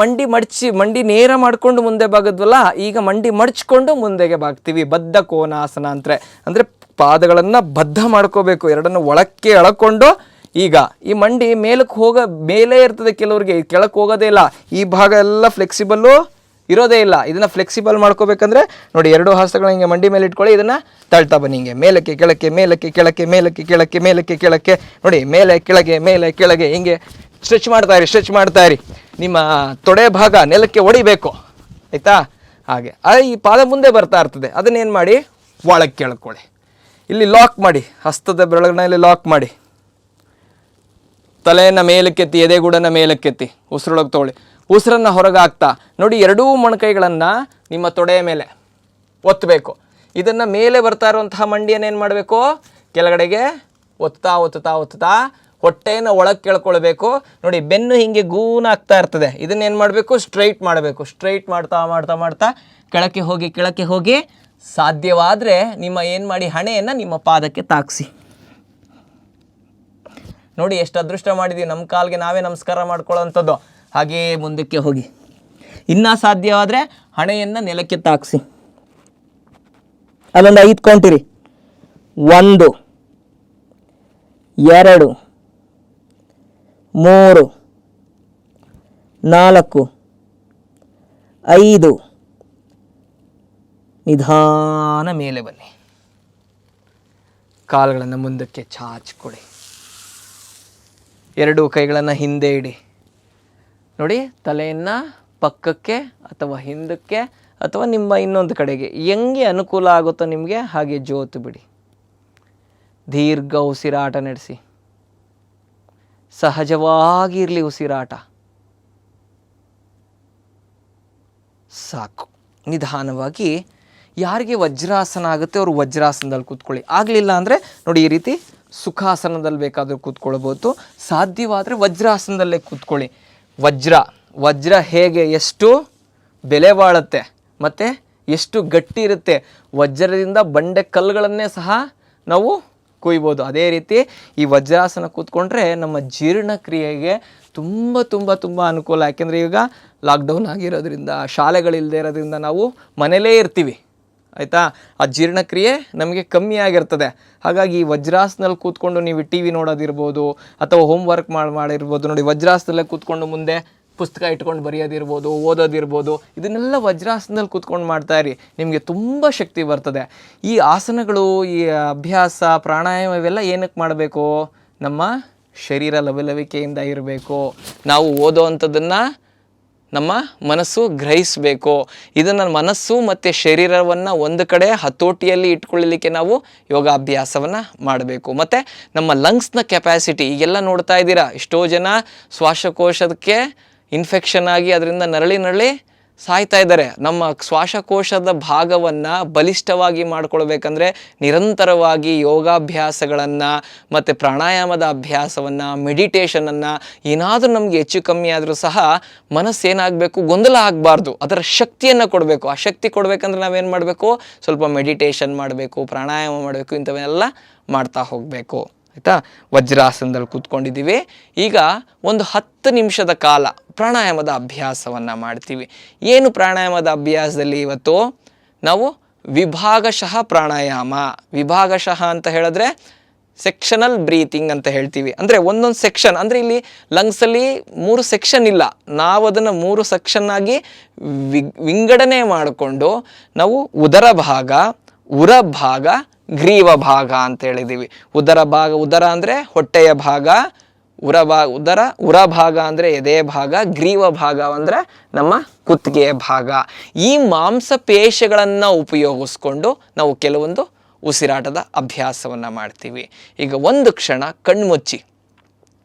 ಮಂಡಿ ನೇರ ಮಾಡಿಕೊಂಡು ಮುಂದೆ ಬಾಗದ್ವಲ್ಲ, ಈಗ ಮಂಡಿ ಮಡಚ್ಕೊಂಡು ಮುಂದೆಗೆ ಬಾಗ್ತೀವಿ. ಬದ್ಧ ಕೋನಾಸನ ಅಂದರೆ ಪಾದಗಳನ್ನು ಬದ್ಧ ಮಾಡ್ಕೋಬೇಕು, ಎರಡನ್ನು ಒಳಕ್ಕೆ ಎಳ್ಕೊಂಡು. ಈಗ ಈ ಮಂಡಿ ಮೇಲಕ್ಕೆ ಮೇಲೇ ಇರ್ತದೆ, ಕೆಲವ್ರಿಗೆ ಕೆಳಕ್ಕೆ ಹೋಗೋದೇ ಇಲ್ಲ. ಈ ಭಾಗ ಎಲ್ಲ ಫ್ಲೆಕ್ಸಿಬಲ್ಲು ಇರೋದೇ ಇಲ್ಲ. ಇದನ್ನು ಫ್ಲೆಕ್ಸಿಬಲ್ ಮಾಡ್ಕೋಬೇಕಂದ್ರೆ ನೋಡಿ, ಎರಡು ಹಸ್ತಗಳನ್ನ ಹಿಂಗೆ ಮಂಡಿ ಮೇಲೆ ಇಟ್ಕೊಳ್ಳಿ, ಇದನ್ನು ತಳ್ತಾ ಬನ್ನಿ ಹಿಂಗೆ ಮೇಲಕ್ಕೆ ಕೆಳಕ್ಕೆ ಮೇಲಕ್ಕೆ ಕೆಳಕ್ಕೆ ಮೇಲಕ್ಕೆ ಕೆಳಕ್ಕೆ ಮೇಲಕ್ಕೆ ಕೆಳಕ್ಕೆ. ನೋಡಿ, ಮೇಲೆ ಕೆಳಗೆ ಹಿಂಗೆ ಸ್ಟ್ರೆಚ್ ಮಾಡ್ತಾ ಇರಿ. ನಿಮ್ಮ ತೊಡೆ ಭಾಗ ನೆಲಕ್ಕೆ ಹೊಡಿಬೇಕು, ಆಯಿತಾ? ಹಾಗೆ ಈ ಪಾದ ಮುಂದೆ ಬರ್ತಾ ಇರ್ತದೆ, ಅದನ್ನೇನು ಮಾಡಿ ಒಳಕ್ಕೆ ಕೆಳ್ಕೊಳ್ಳಿ. ಇಲ್ಲಿ ಲಾಕ್ ಮಾಡಿ, ಹಸ್ತದ ಬೆರಳಿನಲ್ಲಿ ಲಾಕ್ ಮಾಡಿ, ತಲೆಯನ್ನು ಮೇಲಕ್ಕೆತ್ತಿ, ಎದೆಗೂಡನ್ನು ಮೇಲಕ್ಕೆತ್ತಿ, ಉಸಿರೊಳಗೆ ತೊಗೊಳ್ಳಿ. ಉಸಿರನ್ನು ಹೊರಗೆ ಹಾಕ್ತಾ ನೋಡಿ, ಎರಡೂ ಮೊಣಕೈಗಳನ್ನು ನಿಮ್ಮ ತೊಡೆಯ ಮೇಲೆ ಒತ್ತಬೇಕು. ಇದನ್ನು ಮೇಲೆ ಬರ್ತಾ ಇರುವಂತಹ ಮಂಡಿಯನ್ನು ಏನು ಮಾಡಬೇಕು, ಕೆಳಗಡೆಗೆ ಒತ್ತಾ ಹೊಟ್ಟೆಯನ್ನು ಒಳಗೆ ಕೇಳ್ಕೊಳ್ಬೇಕು. ನೋಡಿ, ಬೆನ್ನು ಹಿಂಗೆ ಗೂನಾಗ್ತಾ ಇರ್ತದೆ, ಇದನ್ನೇನು ಮಾಡಬೇಕು, ಸ್ಟ್ರೈಟ್ ಮಾಡಬೇಕು. ಸ್ಟ್ರೈಟ್ ಮಾಡ್ತಾ ಕೆಳಕ್ಕೆ ಹೋಗಿ ಸಾಧ್ಯವಾದರೆ ನಿಮ್ಮ ಏನು ಮಾಡಿ, ಹಣೆಯನ್ನು ನಿಮ್ಮ ಪಾದಕ್ಕೆ ತಾಗಿಸಿ. ನೋಡಿ, ಎಷ್ಟು ಅದೃಷ್ಟ ಮಾಡಿದ್ದೀವಿ, ನಮ್ಮ ಕಾಲಿಗೆ ನಾವೇ ನಮಸ್ಕಾರ ಮಾಡ್ಕೊಳ್ಳೋವಂಥದ್ದು. ಹಾಗೇ ಮುಂದಕ್ಕೆ ಹೋಗಿ, ಇನ್ನೂ ಸಾಧ್ಯವಾದರೆ ಹಣೆಯನ್ನು ನೆಲಕ್ಕೆ ತಾಗಿಸಿ. ಅಲ್ಲೊಂದು 5 ಕೌಂಟಿರಿ. 1 2 3 4 5. ನಿಧಾನ ಮೇಲೆ ಬನ್ನಿ, ಕಾಲುಗಳನ್ನು ಮುಂದಕ್ಕೆ ಚಾಚಿಕೊಳ್ಳಿ, ಎರಡೂ ಕೈಗಳನ್ನು ಹಿಂದೆ ಇಡಿ. ನೋಡಿ, ತಲೆಯನ್ನು ಪಕ್ಕಕ್ಕೆ ಅಥವಾ ಹಿಂದಕ್ಕೆ ಅಥವಾ ನಿಮ್ಮ ಇನ್ನೊಂದು ಕಡೆಗೆ ಹೆಂಗೆ ಅನುಕೂಲ ಆಗುತ್ತೋ ನಿಮಗೆ ಹಾಗೆ ಜೋತು ಬಿಡಿ. ದೀರ್ಘ ಉಸಿರಾಟ ನಡೆಸಿ, ಸಹಜವಾಗಿರಲಿ ಉಸಿರಾಟ. ಸಾಕು. ನಿಧಾನವಾಗಿ ಯಾರಿಗೆ ವಜ್ರಾಸನ ಆಗುತ್ತೆ ಅವರು ವಜ್ರಾಸನದಲ್ಲಿ ಕೂತ್ಕೊಳ್ಳಿ. ಆಗಲಿಲ್ಲ ಅಂದರೆ ನೋಡಿ, ಈ ರೀತಿ ಸುಖಾಸನದಲ್ಲಿ ಬೇಕಾದರೂ ಕೂತ್ಕೊಳ್ಬೋದು. ಸಾಧ್ಯವಾದರೆ ವಜ್ರಾಸನದಲ್ಲೇ ಕೂತ್ಕೊಳ್ಳಿ. ವಜ್ರ ಹೇಗೆ ಎಷ್ಟು ಬೆಲೆ ಬಾಳುತ್ತೆ ಮತ್ತು ಎಷ್ಟು ಗಟ್ಟಿ ಇರುತ್ತೆ, ವಜ್ರದಿಂದ ಬಂಡೆ ಕಲ್ಲುಗಳನ್ನೇ ಸಹ ನಾವು ಕುಯ್ಬೋದು. ಅದೇ ರೀತಿ ಈ ವಜ್ರಾಸನ ಕೂತ್ಕೊಂಡ್ರೆ ನಮ್ಮ ಜೀರ್ಣಕ್ರಿಯೆಗೆ ತುಂಬ ಅನುಕೂಲ. ಯಾಕೆಂದರೆ ಈಗ ಲಾಕ್ಡೌನ್ ಆಗಿರೋದ್ರಿಂದ, ಶಾಲೆಗಳಿಲ್ಲದೆ ಇರೋದ್ರಿಂದ ನಾವು ಮನೇಲೇ ಇರ್ತೀವಿ, ಆಯಿತಾ? ಆ ಜೀರ್ಣಕ್ರಿಯೆ ನಮಗೆ ಕಮ್ಮಿ ಆಗಿರ್ತದೆ. ಹಾಗಾಗಿ ಈ ವಜ್ರಾಸನಲ್ಲಿ ಕೂತ್ಕೊಂಡು ನೀವು ಟಿ ವಿ ನೋಡೋದಿರ್ಬೋದು ಅಥವಾ ಹೋಮ್ವರ್ಕ್ ಮಾಡಿರ್ಬೋದು. ನೋಡಿ, ವಜ್ರಾಸನಲ್ಲೇ ಕೂತ್ಕೊಂಡು ಮುಂದೆ ಪುಸ್ತಕ ಇಟ್ಕೊಂಡು ಬರೆಯೋದಿರ್ಬೋದು, ಓದೋದಿರ್ಬೋದು, ಇದನ್ನೆಲ್ಲ ವಜ್ರಾಸನದಲ್ಲಿ ಕೂತ್ಕೊಂಡು ಮಾಡ್ತಾಯಿರಿ, ನಿಮಗೆ ತುಂಬ ಶಕ್ತಿ ಬರ್ತದೆ. ಈ ಆಸನಗಳು, ಈ ಅಭ್ಯಾಸ, ಪ್ರಾಣಾಯಾಮ ಇವೆಲ್ಲ ಏನಕ್ಕೆ ಮಾಡಬೇಕು? ನಮ್ಮ ಶರೀರ ಲವಲವಿಕೆಯಿಂದ ಇರಬೇಕು. ನಾವು ಓದೋ ಅಂಥದ್ದನ್ನು ನಮ್ಮ ಮನಸ್ಸು ಗ್ರಹಿಸಬೇಕು. ಇದನ್ನು ಮನಸ್ಸು ಮತ್ತು ಶರೀರವನ್ನು ಒಂದು ಕಡೆ ಹತೋಟಿಯಲ್ಲಿ ಇಟ್ಕೊಳ್ಳಲಿಕ್ಕೆ ನಾವು ಯೋಗಾಭ್ಯಾಸವನ್ನು ಮಾಡಬೇಕು. ಮತ್ತು ನಮ್ಮ ಲಂಗ್ಸ್ನ ಕೆಪ್ಯಾಸಿಟಿ, ಈಗೆಲ್ಲ ನೋಡ್ತಾ ಇದ್ದೀರಾ, ಎಷ್ಟೋ ಜನ ಶ್ವಾಸಕೋಶಕ್ಕೆ ಇನ್ಫೆಕ್ಷನ್ ಆಗಿ ಅದರಿಂದ ನರಳಿ ಸಾಯ್ತಾ ಇದ್ದಾರೆ. ನಮ್ಮ ಶ್ವಾಸಕೋಶದ ಭಾಗವನ್ನು ಬಲಿಷ್ಠವಾಗಿ ಮಾಡ್ಕೊಳ್ಬೇಕಂದ್ರೆ ನಿರಂತರವಾಗಿ ಯೋಗಾಭ್ಯಾಸಗಳನ್ನು ಮತ್ತು ಪ್ರಾಣಾಯಾಮದ ಅಭ್ಯಾಸವನ್ನು, ಮೆಡಿಟೇಷನನ್ನು, ಏನಾದರೂ ನಮಗೆ ಹೆಚ್ಚು ಕಮ್ಮಿ ಆದರೂ ಸಹ ಮನಸ್ಸೇನಾಗಬೇಕು, ಗೊಂದಲ ಆಗಬಾರ್ದು, ಅದರ ಶಕ್ತಿಯನ್ನು ಕೊಡಬೇಕು. ಆ ಶಕ್ತಿ ಕೊಡಬೇಕಂದ್ರೆ ನಾವೇನು ಮಾಡಬೇಕು? ಸ್ವಲ್ಪ ಮೆಡಿಟೇಷನ್ ಮಾಡಬೇಕು, ಪ್ರಾಣಾಯಾಮ ಮಾಡಬೇಕು, ಇಂಥವನ್ನೆಲ್ಲ ಮಾಡ್ತಾ ಹೋಗಬೇಕು, ಆಯಿತಾ? ವಜ್ರಾಸನದಲ್ಲಿ ಕೂತ್ಕೊಂಡಿದ್ದೀವಿ. ಈಗ ಒಂದು 10 ನಿಮಿಷದ ಕಾಲ ಪ್ರಾಣಾಯಾಮದ ಅಭ್ಯಾಸವನ್ನು ಮಾಡ್ತೀವಿ. ಏನು ಪ್ರಾಣಾಯಾಮದ ಅಭ್ಯಾಸದಲ್ಲಿ ಇವತ್ತು ನಾವು ವಿಭಾಗಶಃ ಪ್ರಾಣಾಯಾಮ. ವಿಭಾಗಶಃ ಅಂತ ಹೇಳಿದ್ರೆ ಸೆಕ್ಷನಲ್ ಬ್ರೀತಿಂಗ್ ಅಂತ ಹೇಳ್ತೀವಿ. ಅಂದರೆ ಒಂದೊಂದು ಸೆಕ್ಷನ್, ಅಂದರೆ ಇಲ್ಲಿ ಲಂಗ್ಸಲ್ಲಿ 3 ಸೆಕ್ಷನ್ ಇಲ್ಲ, ನಾವು ಅದನ್ನು 3 ಸೆಕ್ಷನ್ನಾಗಿ ವಿಂಗಡಣೆ ಮಾಡಿಕೊಂಡು ನಾವು ಉದರ ಭಾಗ, ಉರ ಭಾಗ, ಗ್ರೀವ ಭಾಗ ಅಂತ ಹೇಳಿದ್ದೀವಿ. ಉದರ ಅಂದರೆ ಹೊಟ್ಟೆಯ ಭಾಗ, ಉರ ಭಾಗ ಅಂದರೆ ಎದೆಯ ಭಾಗ, ಗ್ರೀವ ಭಾಗ ಅಂದರೆ ನಮ್ಮ ಕುತ್ತಿಗೆಯ ಭಾಗ. ಈ ಮಾಂಸಪೇಶಿಗಳನ್ನು ಉಪಯೋಗಿಸ್ಕೊಂಡು ನಾವು ಕೆಲವೊಂದು ಉಸಿರಾಟದ ಅಭ್ಯಾಸವನ್ನು ಮಾಡ್ತೀವಿ. ಈಗ ಒಂದು ಕ್ಷಣ ಕಣ್ಮುಚ್ಚಿ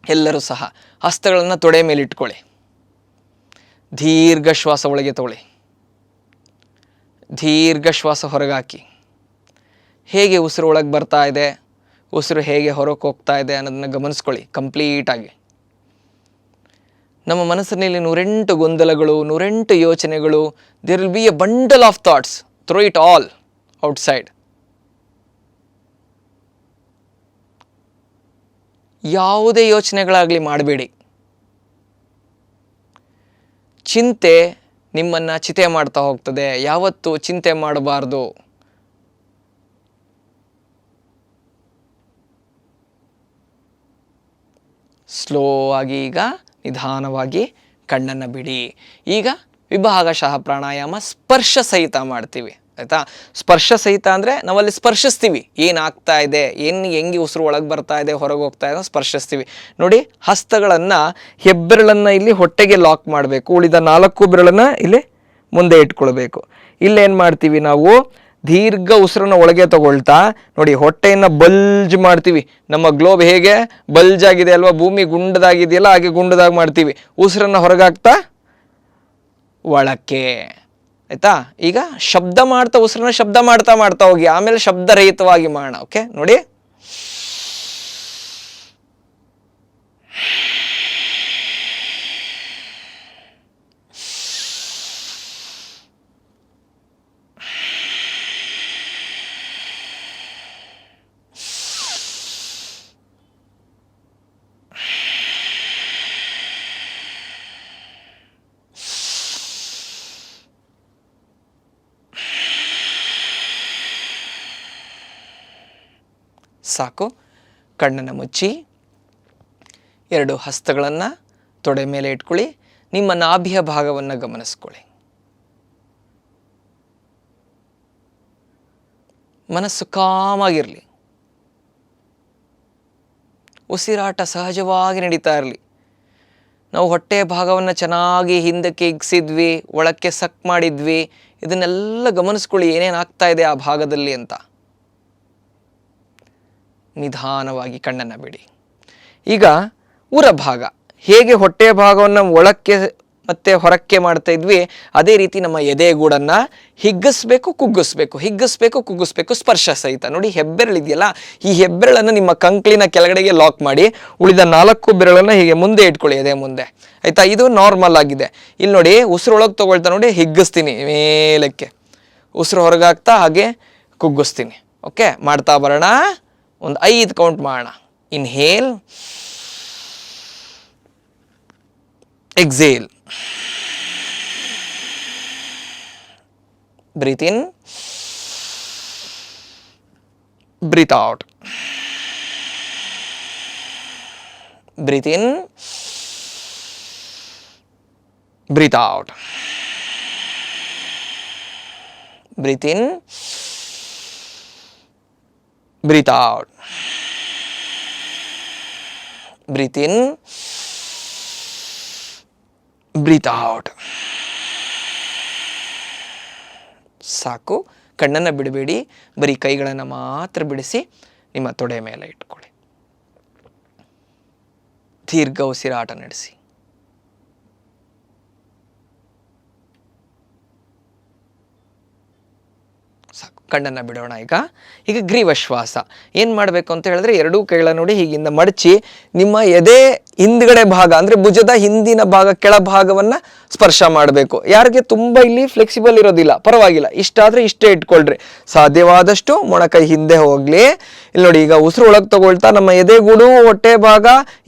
ಎಲ್ಲರೂ ಸಹ ಹಸ್ತಗಳನ್ನು ತೊಡೆ ಮೇಲೆ ಇಟ್ಕೊಳ್ಳಿ. ದೀರ್ಘ ಶ್ವಾಸ ಒಳಗೆ ತಗೊಳ್ಳಿ, ದೀರ್ಘ ಶ್ವಾಸ ಹೊರಗಾಕಿ. ಹೇಗೆ ಉಸಿರು ಒಳಗೆ ಬರ್ತಾ ಇದೆ, ಉಸಿರು ಹೇಗೆ ಹೊರಗೆ ಹೋಗ್ತಾ ಇದೆ ಅನ್ನೋದನ್ನು ಗಮನಿಸ್ಕೊಳ್ಳಿ ಕಂಪ್ಲೀಟಾಗಿ. ನಮ್ಮ ಮನಸ್ಸಿನಲ್ಲಿ 108 ಗೊಂದಲಗಳು, 108 ಯೋಚನೆಗಳು. There will be a bundle of thoughts. Throw it all outside. ಯಾವುದೇ ಯೋಚನೆಗಳಾಗಲಿ ಮಾಡಬೇಡಿ. ಚಿಂತೆ ನಿಮ್ಮನ್ನು ಚಿತೆ ಮಾಡ್ತಾ ಹೋಗ್ತದೆ. ಯಾವತ್ತೂ ಚಿಂತೆ ಮಾಡಬಾರ್ದು. ಸ್ಲೋ ಆಗಿ ಈಗ ನಿಧಾನವಾಗಿ ಕಣ್ಣನ್ನು ಬಿಡಿ. ಈಗ ವಿಭಾಗಶಃ ಪ್ರಾಣಾಯಾಮ ಸ್ಪರ್ಶ ಸಹಿತ ಮಾಡ್ತೀವಿ, ಆಯಿತಾ. ಸ್ಪರ್ಶ ಸಹಿತ ಅಂದರೆ ನಾವಲ್ಲಿ ಸ್ಪರ್ಶಿಸ್ತೀವಿ, ಏನಾಗ್ತಾ ಇದೆ, ಹೆಂಗೆ ಉಸಿರು ಒಳಗೆ ಬರ್ತಾ ಇದೆ, ಹೊರಗೆ ಹೋಗ್ತಾ ಇದೆ ಸ್ಪರ್ಶಿಸ್ತೀವಿ. ನೋಡಿ, ಹಸ್ತಗಳನ್ನು ಹೆಬ್ಬೆರಳನ್ನು ಇಲ್ಲಿ ಹೊಟ್ಟೆಗೆ ಲಾಕ್ ಮಾಡಬೇಕು, ಉಳಿದ 4 ಬೆರಳನ್ನು ಇಲ್ಲಿ ಮುಂದೆ ಇಟ್ಕೊಳ್ಬೇಕು. ಇಲ್ಲೇನು ಮಾಡ್ತೀವಿ ನಾವು, ದೀರ್ಘ ಉಸಿರನ್ನು ಒಳಗೆ ತಗೊಳ್ತಾ ನೋಡಿ ಹೊಟ್ಟೆಯನ್ನು ಬಲ್ಜ್ ಮಾಡ್ತೀವಿ. ನಮ್ಮ ಗ್ಲೋಬ್ ಹೇಗೆ ಬಲ್ಜ್ ಆಗಿದೆ ಅಲ್ವಾ, ಭೂಮಿ ಗುಂಡದಾಗಿದೆಯಲ್ಲ ಹಾಗೆ ಗುಂಡದಾಗಿ ಮಾಡ್ತೀವಿ. ಉಸಿರನ್ನು ಹೊರಗಾಗ್ತಾ ಒಳಕ್ಕೆ, ಆಯ್ತಾ. ಈಗ ಶಬ್ದ ಮಾಡ್ತಾ ಉಸಿರನ್ನ ಶಬ್ದ ಮಾಡ್ತಾ ಮಾಡ್ತಾ ಹೋಗಿ, ಆಮೇಲೆ ಶಬ್ದರಹಿತವಾಗಿ ಮಾಡೋಣ. ಓಕೆ, ನೋಡಿ. ಸಾಕು. ಕಣ್ಣನ್ನು ಮುಚ್ಚಿ 2 ಹಸ್ತಗಳನ್ನು ತೊಡೆ ಮೇಲೆ ಇಟ್ಕೊಳ್ಳಿ. ನಿಮ್ಮ ನಾಭಿಯ ಭಾಗವನ್ನು ಗಮನಿಸ್ಕೊಳ್ಳಿ. ಮನಸ್ಸು ಕಾಮಾಗಿರಲಿ, ಉಸಿರಾಟ ಸಹಜವಾಗಿ ನಡೀತಾ ಇರಲಿ. ನಾವು ಹೊಟ್ಟೆಯ ಭಾಗವನ್ನು ಚೆನ್ನಾಗಿ ಹಿಂದಕ್ಕೆ ಹಿಗ್ಸಿದ್ವಿ, ಒಳಕ್ಕೆ ಸಕ್ ಮಾಡಿದ್ವಿ, ಇದನ್ನೆಲ್ಲ ಗಮನಿಸ್ಕೊಳ್ಳಿ, ಏನೇನು ಆಗ್ತಾ ಇದೆ ಆ ಭಾಗದಲ್ಲಿ ಅಂತ. ನಿಧಾನವಾಗಿ ಕಣ್ಣನ್ನು ಬಿಡಿ. ಈಗ ಉರಭಾಗ, ಹೇಗೆ ಹೊಟ್ಟೆಯ ಭಾಗವನ್ನು ಒಳಕ್ಕೆ ಮತ್ತು ಹೊರಕ್ಕೆ ಮಾಡ್ತಾ ಇದ್ವಿ, ಅದೇ ರೀತಿ ನಮ್ಮ ಎದೆಗೂಡನ್ನು ಹಿಗ್ಗಿಸ್ಬೇಕು, ಕುಗ್ಗಿಸ್ಬೇಕು, ಹಿಗ್ಗಿಸ್ಬೇಕು, ಕುಗ್ಗಿಸ್ಬೇಕು, ಸ್ಪರ್ಶ ಸಹಿತ. ನೋಡಿ, ಹೆಬ್ಬೆರಳಿದೆಯಲ್ಲ, ಈ ಹೆಬ್ಬೆರಳನ್ನು ನಿಮ್ಮ ಕಂಕ್ಳಿನ ಕೆಳಗಡೆಗೆ ಲಾಕ್ ಮಾಡಿ, ಉಳಿದ 4 ಬೆರಳನ್ನು ಹೀಗೆ ಮುಂದೆ ಇಟ್ಕೊಳ್ಳಿ, ಎದೆ ಮುಂದೆ, ಆಯಿತಾ. ಇದು ನಾರ್ಮಲ್ ಆಗಿದೆ. ಇಲ್ಲಿ ನೋಡಿ, ಉಸಿರೊಳಗೆ ತೊಗೊಳ್ತಾ ನೋಡಿ ಹಿಗ್ಗಿಸ್ತೀನಿ ಮೇಲಕ್ಕೆ, ಉಸಿರು ಹೊರಗಾಗ್ತಾ ಹಾಗೆ ಕುಗ್ಗಿಸ್ತೀನಿ. ಓಕೆ, ಮಾಡ್ತಾ ಬರೋಣ. ಒಂದು 5 ಕೌಂಟ್ ಮಾಡೋಣ. Inhale, exhale, breathe in, breathe out, breathe in, breathe out, breathe in, breathe out, breathe in, breathe out. ಸಾಕು. ಕಣ್ಣನ್ನು ಬಿಡಬೇಡಿ, ಬರೀ ಕೈಗಳನ್ನು ಮಾತ್ರ ಬಿಡಿಸಿ ನಿಮ್ಮ ತೊಡೆ ಮೇಲೆ ಇಟ್ಕೊಳ್ಳಿ. ದೀರ್ಘ ಉಸಿರಾಟ ನಡೆಸಿ. ಸಾಕು. ಕಣ್ಣನ್ನು ಬಿಡೋಣ. ಈಗ ಗ್ರೀವಶ್ವಾಸ ಏನು ಮಾಡಬೇಕು ಅಂತ ಹೇಳಿದ್ರೆ, 2 ಕೈಗಳ ನೋಡಿ ಹೀಗಿಂದ ಮಡಚಿ ನಿಮ್ಮ ಎದೆ ಹಿಂದ್ಗಡೆ ಭಾಗ ಅಂದರೆ ಭುಜದ ಹಿಂದಿನ ಭಾಗ ಕೆಳಭಾಗವನ್ನು ಸ್ಪರ್ಶ ಮಾಡಬೇಕು. ಯಾರಿಗೆ ತುಂಬ ಇಲ್ಲಿ ಫ್ಲೆಕ್ಸಿಬಲ್ ಇರೋದಿಲ್ಲ ಪರವಾಗಿಲ್ಲ, ಇಷ್ಟಾದರೆ ಇಷ್ಟೇ ಇಟ್ಕೊಳ್ರಿ. ಸಾಧ್ಯವಾದಷ್ಟು ಮೊಣಕೈ ಹಿಂದೆ ಹೋಗಲಿ. ಇಲ್ಲಿ ನೋಡಿ, ಈಗ ಉಸಿರು ಒಳಗೆ ತಗೊಳ್ತಾ ನಮ್ಮ ಎದೆಗೂಡು ಹೊಟ್ಟೆ ಭಾಗ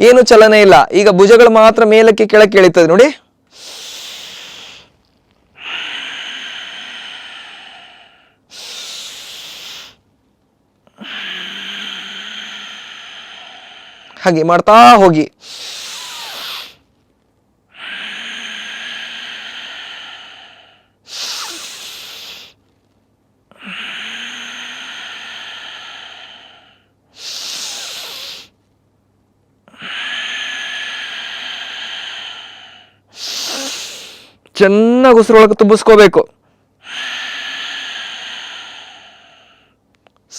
ಏನು ಚಲನೆ ಇಲ್ಲ. ಈಗ ಭುಜಗಳು ಮಾತ್ರ ಮೇಲಕ್ಕೆ ಕೆಳಕ್ಕೆ ಇಳಿತದೆ ನೋಡಿ. ಹಾಗೆ ಮಾಡ್ತಾ ಹೋಗಿ. ಚೆನ್ನಾಗಿ ಉಸಿರೊಳಗೆ ತುಂಬಿಸ್ಕೋಬೇಕು.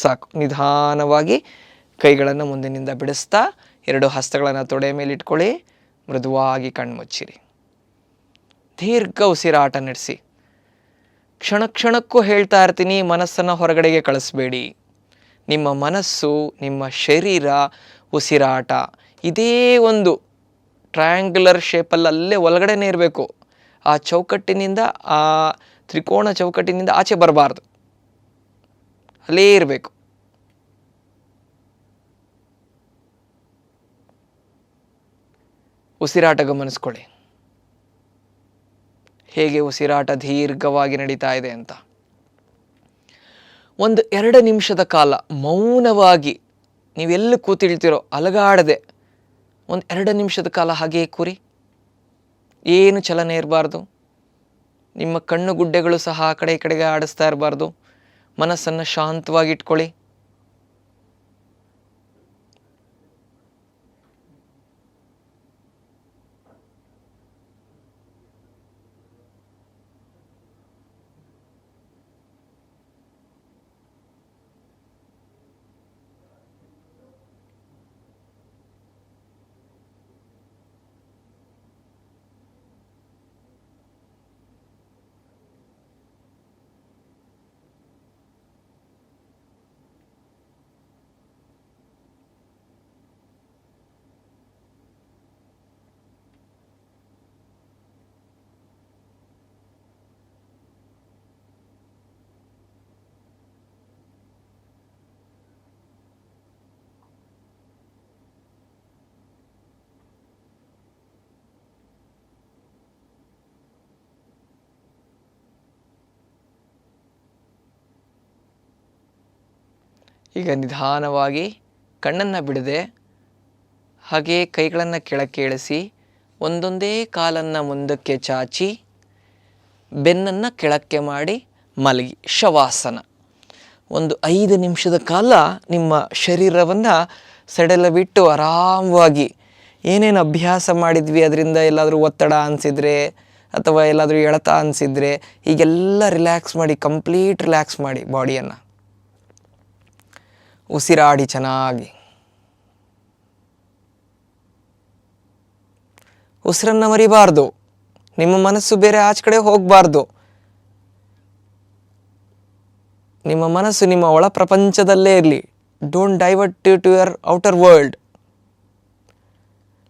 ಸಾಕು. ನಿಧಾನವಾಗಿ ಕೈಗಳನ್ನು ಮುಂದಿನಿಂದ ಬಿಡಿಸ್ತಾ 2 ಹಸ್ತಗಳನ್ನು ತೊಡೆ ಮೇಲೆ ಇಟ್ಕೊಳ್ಳಿ. ಮೃದುವಾಗಿ ಕಣ್ಮುಚ್ಚಿರಿ. ದೀರ್ಘ ಉಸಿರಾಟ ನಡೆಸಿ. ಕ್ಷಣ ಕ್ಷಣಕ್ಕೂ ಹೇಳ್ತಾ ಇರ್ತೀನಿ, ಮನಸ್ಸನ್ನು ಹೊರಗಡೆಗೆ ಕಳಿಸ್ಬೇಡಿ. ನಿಮ್ಮ ಮನಸ್ಸು, ನಿಮ್ಮ ಶರೀರ, ಉಸಿರಾಟ ಇದೇ ಒಂದು ಟ್ರಯಾಂಗ್ಯುಲರ್ ಶೇಪಲ್ಲಿ ಅಲ್ಲೇ ಒಳಗಡೆನೇ ಇರಬೇಕು. ಆ ಚೌಕಟ್ಟಿನಿಂದ, ಆ ತ್ರಿಕೋಣ ಚೌಕಟ್ಟಿನಿಂದ ಆಚೆ ಬರಬಾರ್ದು, ಅಲ್ಲೇ ಇರಬೇಕು. ಉಸಿರಾಟ ಗಮನಿಸ್ಕೊಳ್ಳಿ, ಹೇಗೆ ಉಸಿರಾಟ ದೀರ್ಘವಾಗಿ ನಡೀತಾ ಇದೆ ಅಂತ. 1-2 ನಿಮಿಷದ ಕಾಲ ಮೌನವಾಗಿ ನೀವೆಲ್ಲಿ ಕೂತಿಳ್ತಿರೋ ಅಲಗಾಡದೆ ಒಂದು 2 ನಿಮಿಷದ ಕಾಲ ಹಾಗೆಯೇ ಕೂರಿ, ಏನು ಚಲನೆ ಇರಬಾರ್ದು. ನಿಮ್ಮ ಕಣ್ಣು ಗುಡ್ಡೆಗಳು ಸಹ ಆ ಕಡೆ ಈ ಕಡೆಗೆ ಆಡಿಸ್ತಾ ಇರಬಾರ್ದು. ಮನಸ್ಸನ್ನು ಶಾಂತವಾಗಿ ಇಟ್ಕೊಳ್ಳಿ. ಈಗ ನಿಧಾನವಾಗಿ ಕಣ್ಣನ್ನು ಬಿಡದೆ ಹಾಗೆ ಕೈಗಳನ್ನು ಕೆಳಕ್ಕೆ ಇಳಿಸಿ, ಒಂದೊಂದೇ ಕಾಲನ್ನು ಮುಂದಕ್ಕೆ ಚಾಚಿ ಬೆನ್ನನ್ನು ಕೆಳಕ್ಕೆ ಮಾಡಿ ಮಲಗಿ ಶವಾಸನ. ಒಂದು 5 ನಿಮಿಷದ ಕಾಲ ನಿಮ್ಮ ಶರೀರವನ್ನು ಸೆಡೆಲಬಿಟ್ಟು ಆರಾಮವಾಗಿ, ಏನೇನು ಅಭ್ಯಾಸ ಮಾಡಿದ್ವಿ ಅದರಿಂದ ಎಲ್ಲಾದರೂ ಒತ್ತಡ ಅನಿಸಿದರೆ ಅಥವಾ ಎಲ್ಲಾದರೂ ಎಳೆತ ಅನಿಸಿದರೆ ಹೀಗೆಲ್ಲ ರಿಲ್ಯಾಕ್ಸ್ ಮಾಡಿ, ಕಂಪ್ಲೀಟ್ ರಿಲ್ಯಾಕ್ಸ್ ಮಾಡಿ ಬಾಡಿಯನ್ನು. ಉಸಿರಾಡಿ ಚೆನ್ನಾಗಿ. ಉಸಿರನ್ನು ಮರಿಬಾರ್ದು. ನಿಮ್ಮ ಮನಸ್ಸು ಬೇರೆ ಆಚೆ ಕಡೆ ಹೋಗಬಾರ್ದು. ನಿಮ್ಮ ಮನಸ್ಸು ನಿಮ್ಮ ಒಳ ಪ್ರಪಂಚದಲ್ಲೇ ಇರಲಿ. Don't divert to your outer world.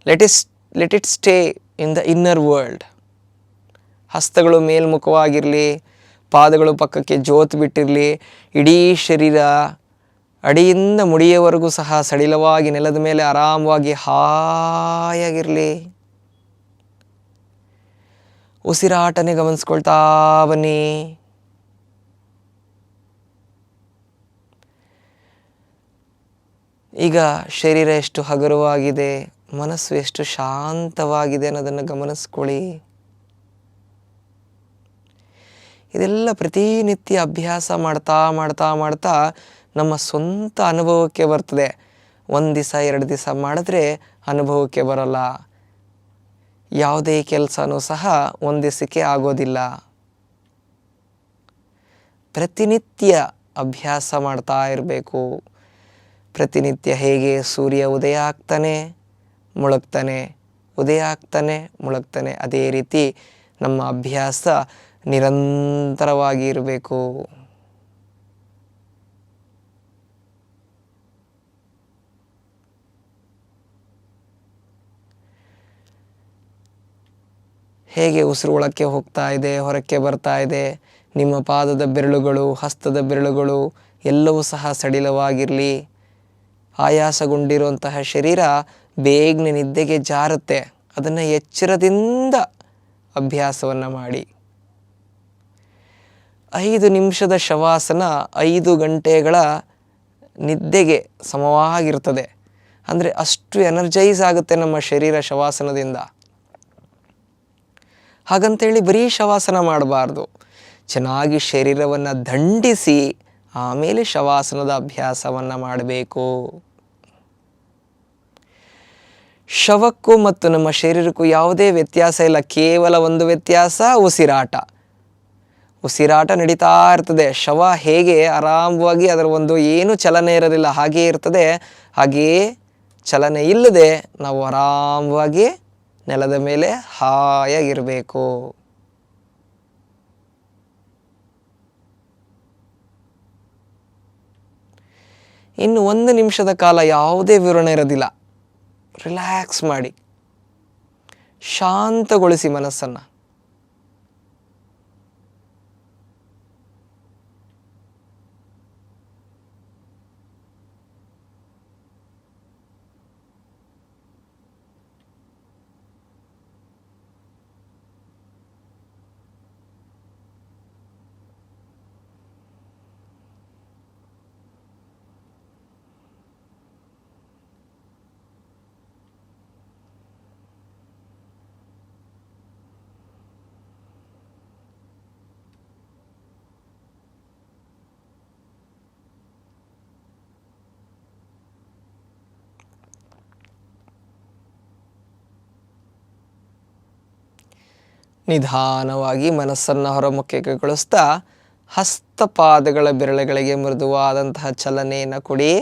Let it stay in the inner world. ಹಸ್ತಗಳು ಮೇಲ್ಮುಖವಾಗಿರಲಿ, ಪಾದಗಳು ಪಕ್ಕಕ್ಕೆ ಜೋತು ಬಿಟ್ಟಿರಲಿ. ಇಡೀ ಶರೀರ ಅಡಿಯಿಂದ ಮುಡಿಯವರೆಗೂ ಸಹ ಸಡಿಲವಾಗಿ ನೆಲದ ಮೇಲೆ ಆರಾಮವಾಗಿ ಹಾಯಾಗಿರಲಿ. ಉಸಿರಾಟನೆ ಗಮನಿಸ್ಕೊಳ್ತಾ ಬನ್ನಿ. ಈಗ ಶರೀರ ಎಷ್ಟು ಹಗುರವಾಗಿದೆ, ಮನಸ್ಸು ಎಷ್ಟು ಶಾಂತವಾಗಿದೆ ಅನ್ನೋದನ್ನು ಗಮನಿಸ್ಕೊಳ್ಳಿ. ಇದೆಲ್ಲ ಪ್ರತಿನಿತ್ಯ ಅಭ್ಯಾಸ ಮಾಡ್ತಾ ಮಾಡ್ತಾ ಮಾಡ್ತಾ ನಮ್ಮ ಸ್ವಂತ ಅನುಭವಕ್ಕೆ ಬರ್ತದೆ. 1 ದಿವಸ 2 ದಿವಸ ಮಾಡಿದ್ರೆ ಅನುಭವಕ್ಕೆ ಬರೋಲ್ಲ. ಯಾವುದೇ ಕೆಲಸನೂ ಸಹ 1 ದಿವಸಕ್ಕೆ ಆಗೋದಿಲ್ಲ. ಪ್ರತಿನಿತ್ಯ ಅಭ್ಯಾಸ ಮಾಡ್ತಾ ಇರಬೇಕು. ಪ್ರತಿನಿತ್ಯ ಹೇಗೆ ಸೂರ್ಯ ಉದಯ ಆಗ್ತಾನೆ ಮುಳುಗ್ತಾನೆ, ಉದಯ ಆಗ್ತಾನೆ ಮುಳುಗ್ತಾನೆ, ಅದೇ ರೀತಿ ನಮ್ಮ ಅಭ್ಯಾಸ ನಿರಂತರವಾಗಿ ಇರಬೇಕು. ಹೇಗೆ ಉಸಿರು ಒಳಕ್ಕೆ ಹೋಗ್ತಾ ಇದೆ, ಹೊರಕ್ಕೆ ಬರ್ತಾ ಇದೆ, ನಿಮ್ಮ ಪಾದದ ಬೆರಳುಗಳು, ಹಸ್ತದ ಬೆರಳುಗಳು ಎಲ್ಲವೂ ಸಹ ಸಡಿಲವಾಗಿರಲಿ. ಆಯಾಸಗೊಂಡಿರುವಂತಹ ಶರೀರ ಬೇಗನೆ ನಿದ್ದೆಗೆ ಜಾರುತ್ತೆ. ಅದನ್ನು ಎಚ್ಚರದಿಂದ ಅಭ್ಯಾಸವನ್ನು ಮಾಡಿ. 5 ನಿಮಿಷದ ಶವಾಸನ 5 ಗಂಟೆಗಳ ನಿದ್ದೆಗೆ ಸಮವಾಗಿರ್ತದೆ. ಅಂದರೆ ಅಷ್ಟು ಎನರ್ಜೈಸ್ ಆಗುತ್ತೆ ನಮ್ಮ ಶರೀರ ಶವಾಸನದಿಂದ. ಹಾಗಂತೇಳಿ ಬರೀ ಶವಾಸನ ಮಾಡಬಾರ್ದು. ಚೆನ್ನಾಗಿ ಶರೀರವನ್ನು ದಂಡಿಸಿ ಆಮೇಲೆ ಶವಾಸನದ ಅಭ್ಯಾಸವನ್ನು ಮಾಡಬೇಕು. ಶವಕ್ಕೂ ಮತ್ತು ನಮ್ಮ ಶರೀರಕ್ಕೂ ಯಾವುದೇ ವ್ಯತ್ಯಾಸ ಇಲ್ಲ. ಕೇವಲ ಒಂದು ವ್ಯತ್ಯಾಸ, ಉಸಿರಾಟ. ಉಸಿರಾಟ ನಡೀತಾ ಇರ್ತದೆ. ಶವ ಹೇಗೆ ಆರಾಮವಾಗಿ ಅದರ ಒಂದು ಏನು ಚಲನೆ ಇರೋದಿಲ್ಲ ಹಾಗೇ ಇರ್ತದೆ. ಹಾಗೆಯೇ ಚಲನೆ ಇಲ್ಲದೆ ನಾವು ಆರಾಮವಾಗಿ ನೆಲದ ಮೇಲೆ ಹಾಯಾಗಿರಬೇಕು. ಇನ್ನು 1 ನಿಮಿಷದ ಕಾಲ ಯಾವುದೇ ವಿವರಣೆ ಇರೋದಿಲ್ಲ. ರಿಲ್ಯಾಕ್ಸ್ ಮಾಡಿ, ಶಾಂತಗೊಳಿಸಿ ಮನಸ್ಸನ್ನು. ನಿಧಾನವಾಗಿ ಮನಸ್ಸನ್ನು ಹೊರಮುಖಗೊಳಿಸ್ತಾ ಹಸ್ತಪಾದಗಳ ಬೆರಳುಗಳಿಗೆ ಮೃದುವಾದಂತಹ ಚಲನೆಯನ್ನು ಕೊಡಿ.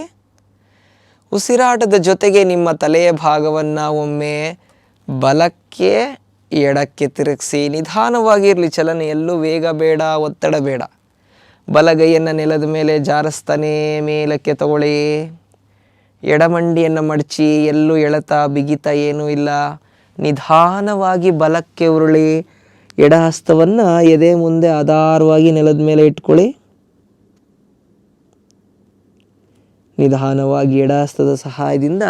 ಉಸಿರಾಟದ ಜೊತೆಗೆ ನಿಮ್ಮ ತಲೆಯ ಭಾಗವನ್ನು ಒಮ್ಮೆ ಬಲಕ್ಕೆ ಎಡಕ್ಕೆ ತಿರುಗಿಸಿ. ನಿಧಾನವಾಗಿರಲಿ ಚಲನೆ, ಎಲ್ಲೂ ವೇಗ ಬೇಡ, ಒತ್ತಡ ಬೇಡ. ಬಲಗೈಯನ್ನು ನೆಲದ ಮೇಲೆ ಜಾರಿಸ್ತಾನೆ ಮೇಲಕ್ಕೆ ತಗೊಳ್ಳಿ. ಎಡಮಂಡಿಯನ್ನು ಮಡಚಿ, ಎಲ್ಲೂ ಎಳೆತ ಬಿಗಿತ ಏನೂ ಇಲ್ಲ. ನಿಧಾನವಾಗಿ ಬಲಕ್ಕೆ ಉರುಳಿ ಎಡ ಹಸ್ತವನ್ನು ಎದೆ ಮುಂದೆ ಆಧಾರವಾಗಿ ನೆಲದ ಮೇಲೆ ಇಟ್ಕೊಳ್ಳಿ. ನಿಧಾನವಾಗಿ ಎಡ ಹಸ್ತದ ಸಹಾಯದಿಂದ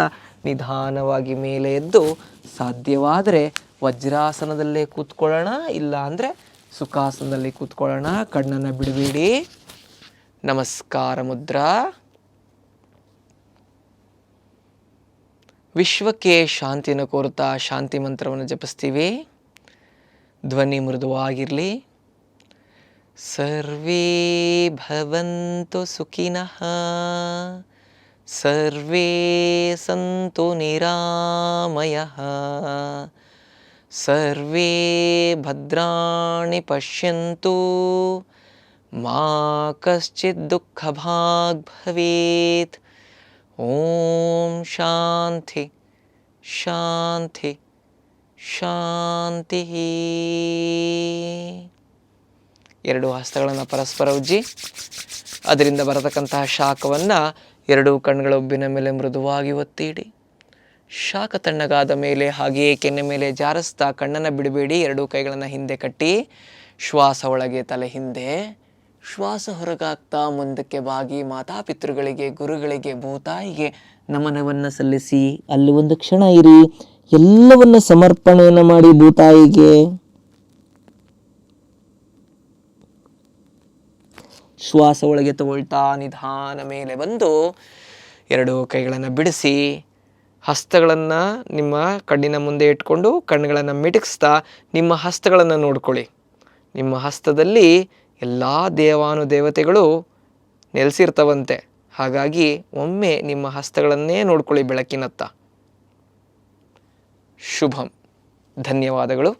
ನಿಧಾನವಾಗಿ ಮೇಲೆ ಎದ್ದು ಸಾಧ್ಯವಾದರೆ ವಜ್ರಾಸನದಲ್ಲೇ ಕೂತ್ಕೊಳ್ಳೋಣ, ಇಲ್ಲ ಅಂದರೆ ಸುಖಾಸನದಲ್ಲಿ ಕೂತ್ಕೊಳ್ಳೋಣ. ಕಣ್ಣನ್ನು ಬಿಡಬೇಡಿ. ನಮಸ್ಕಾರ ಮುದ್ರಾ. ವಿಶ್ವಕ್ಕೆ ಶಾಂತಿಯನ್ನು ಕೋರುತ್ತಾ ಶಾಂತಿ ಮಂತ್ರವನ್ನು ಜಪಿಸ್ತೀವಿ. ಧ್ವನಿ ಮೃದುವಾಗಿರಲಿ. ಸರ್ವೇ ಭವಂತು ಸುಖಿನಃ, ಸರ್ವೇ ಸಂತು ನಿರಾಮಯಃ, ಸರ್ವೇ ಭದ್ರಾಣಿ ಪಶ್ಯಂತು, ಮಾ ಕಶ್ಚಿತ್ ದುಃಖಭಾಗ್ ಭವೇತ್. ಓಂ ಶಾಂತಿ ಶಾಂತಿ ಶಾಂತಿ. ಎರಡು ಹಸ್ತಗಳನ್ನು ಪರಸ್ಪರ ಉಜ್ಜಿ ಅದರಿಂದ ಬರತಕ್ಕಂತಹ ಶಾಖವನ್ನು ಎರಡೂ ಕಣ್ಣುಗಳ ಉಬ್ಬಿನ ಮೇಲೆ ಮೃದುವಾಗಿ ಒತ್ತಿಡಿ. ಶಾಖ ತಣ್ಣಗಾದ ಮೇಲೆ ಹಾಗೆಯೇ ಕೆನ್ನೆ ಮೇಲೆ ಜಾರಿಸ್ತಾ ಕಣ್ಣನ್ನು ಬಿಡಬೇಡಿ. ಎರಡೂ ಕೈಗಳನ್ನು ಹಿಂದೆ ಕಟ್ಟಿ ಶ್ವಾಸ ಒಳಗೆ ತಲೆ ಹಿಂದೆ, ಶ್ವಾಸ ಹೊರಗಾಗ್ತಾ ಮುಂದಕ್ಕೆ ಬಾಗಿ ಮಾತಾಪಿತೃಗಳಿಗೆ, ಗುರುಗಳಿಗೆ, ಭೂತಾಯಿಗೆ ನಮನವನ್ನು ಸಲ್ಲಿಸಿ ಅಲ್ಲಿ ಒಂದು ಕ್ಷಣ ಇರಿ. ಎಲ್ಲವನ್ನ ಸಮರ್ಪಣೆಯನ್ನು ಮಾಡಿ ಭೂತಾಯಿಗೆ. ಶ್ವಾಸ ಒಳಗೆ ತಗೊಳ್ತಾ ನಿಧಾನ ಮೇಲೆ ಬಂದು ಎರಡು ಕೈಗಳನ್ನು ಬಿಡಿಸಿ ಹಸ್ತಗಳನ್ನು ನಿಮ್ಮ ಕಣ್ಣಿನ ಮುಂದೆ ಇಟ್ಕೊಂಡು ಕಣ್ಣುಗಳನ್ನು ಮಿಟುಕಿಸ್ತಾ ನಿಮ್ಮ ಹಸ್ತಗಳನ್ನು ನೋಡ್ಕೊಳ್ಳಿ. ನಿಮ್ಮ ಹಸ್ತದಲ್ಲಿ ಎಲ್ಲ ದೇವಾನುದೇವತೆಗಳು ನೆಲೆಸಿರ್ತವಂತೆ. ಹಾಗಾಗಿ ಒಮ್ಮೆ ನಿಮ್ಮ ಹಸ್ತಗಳನ್ನೇ ನೋಡ್ಕೊಳ್ಳಿ ಬೆಳಕಿನತ್ತ. ಶುಭಂ. ಧನ್ಯವಾದಗಳು.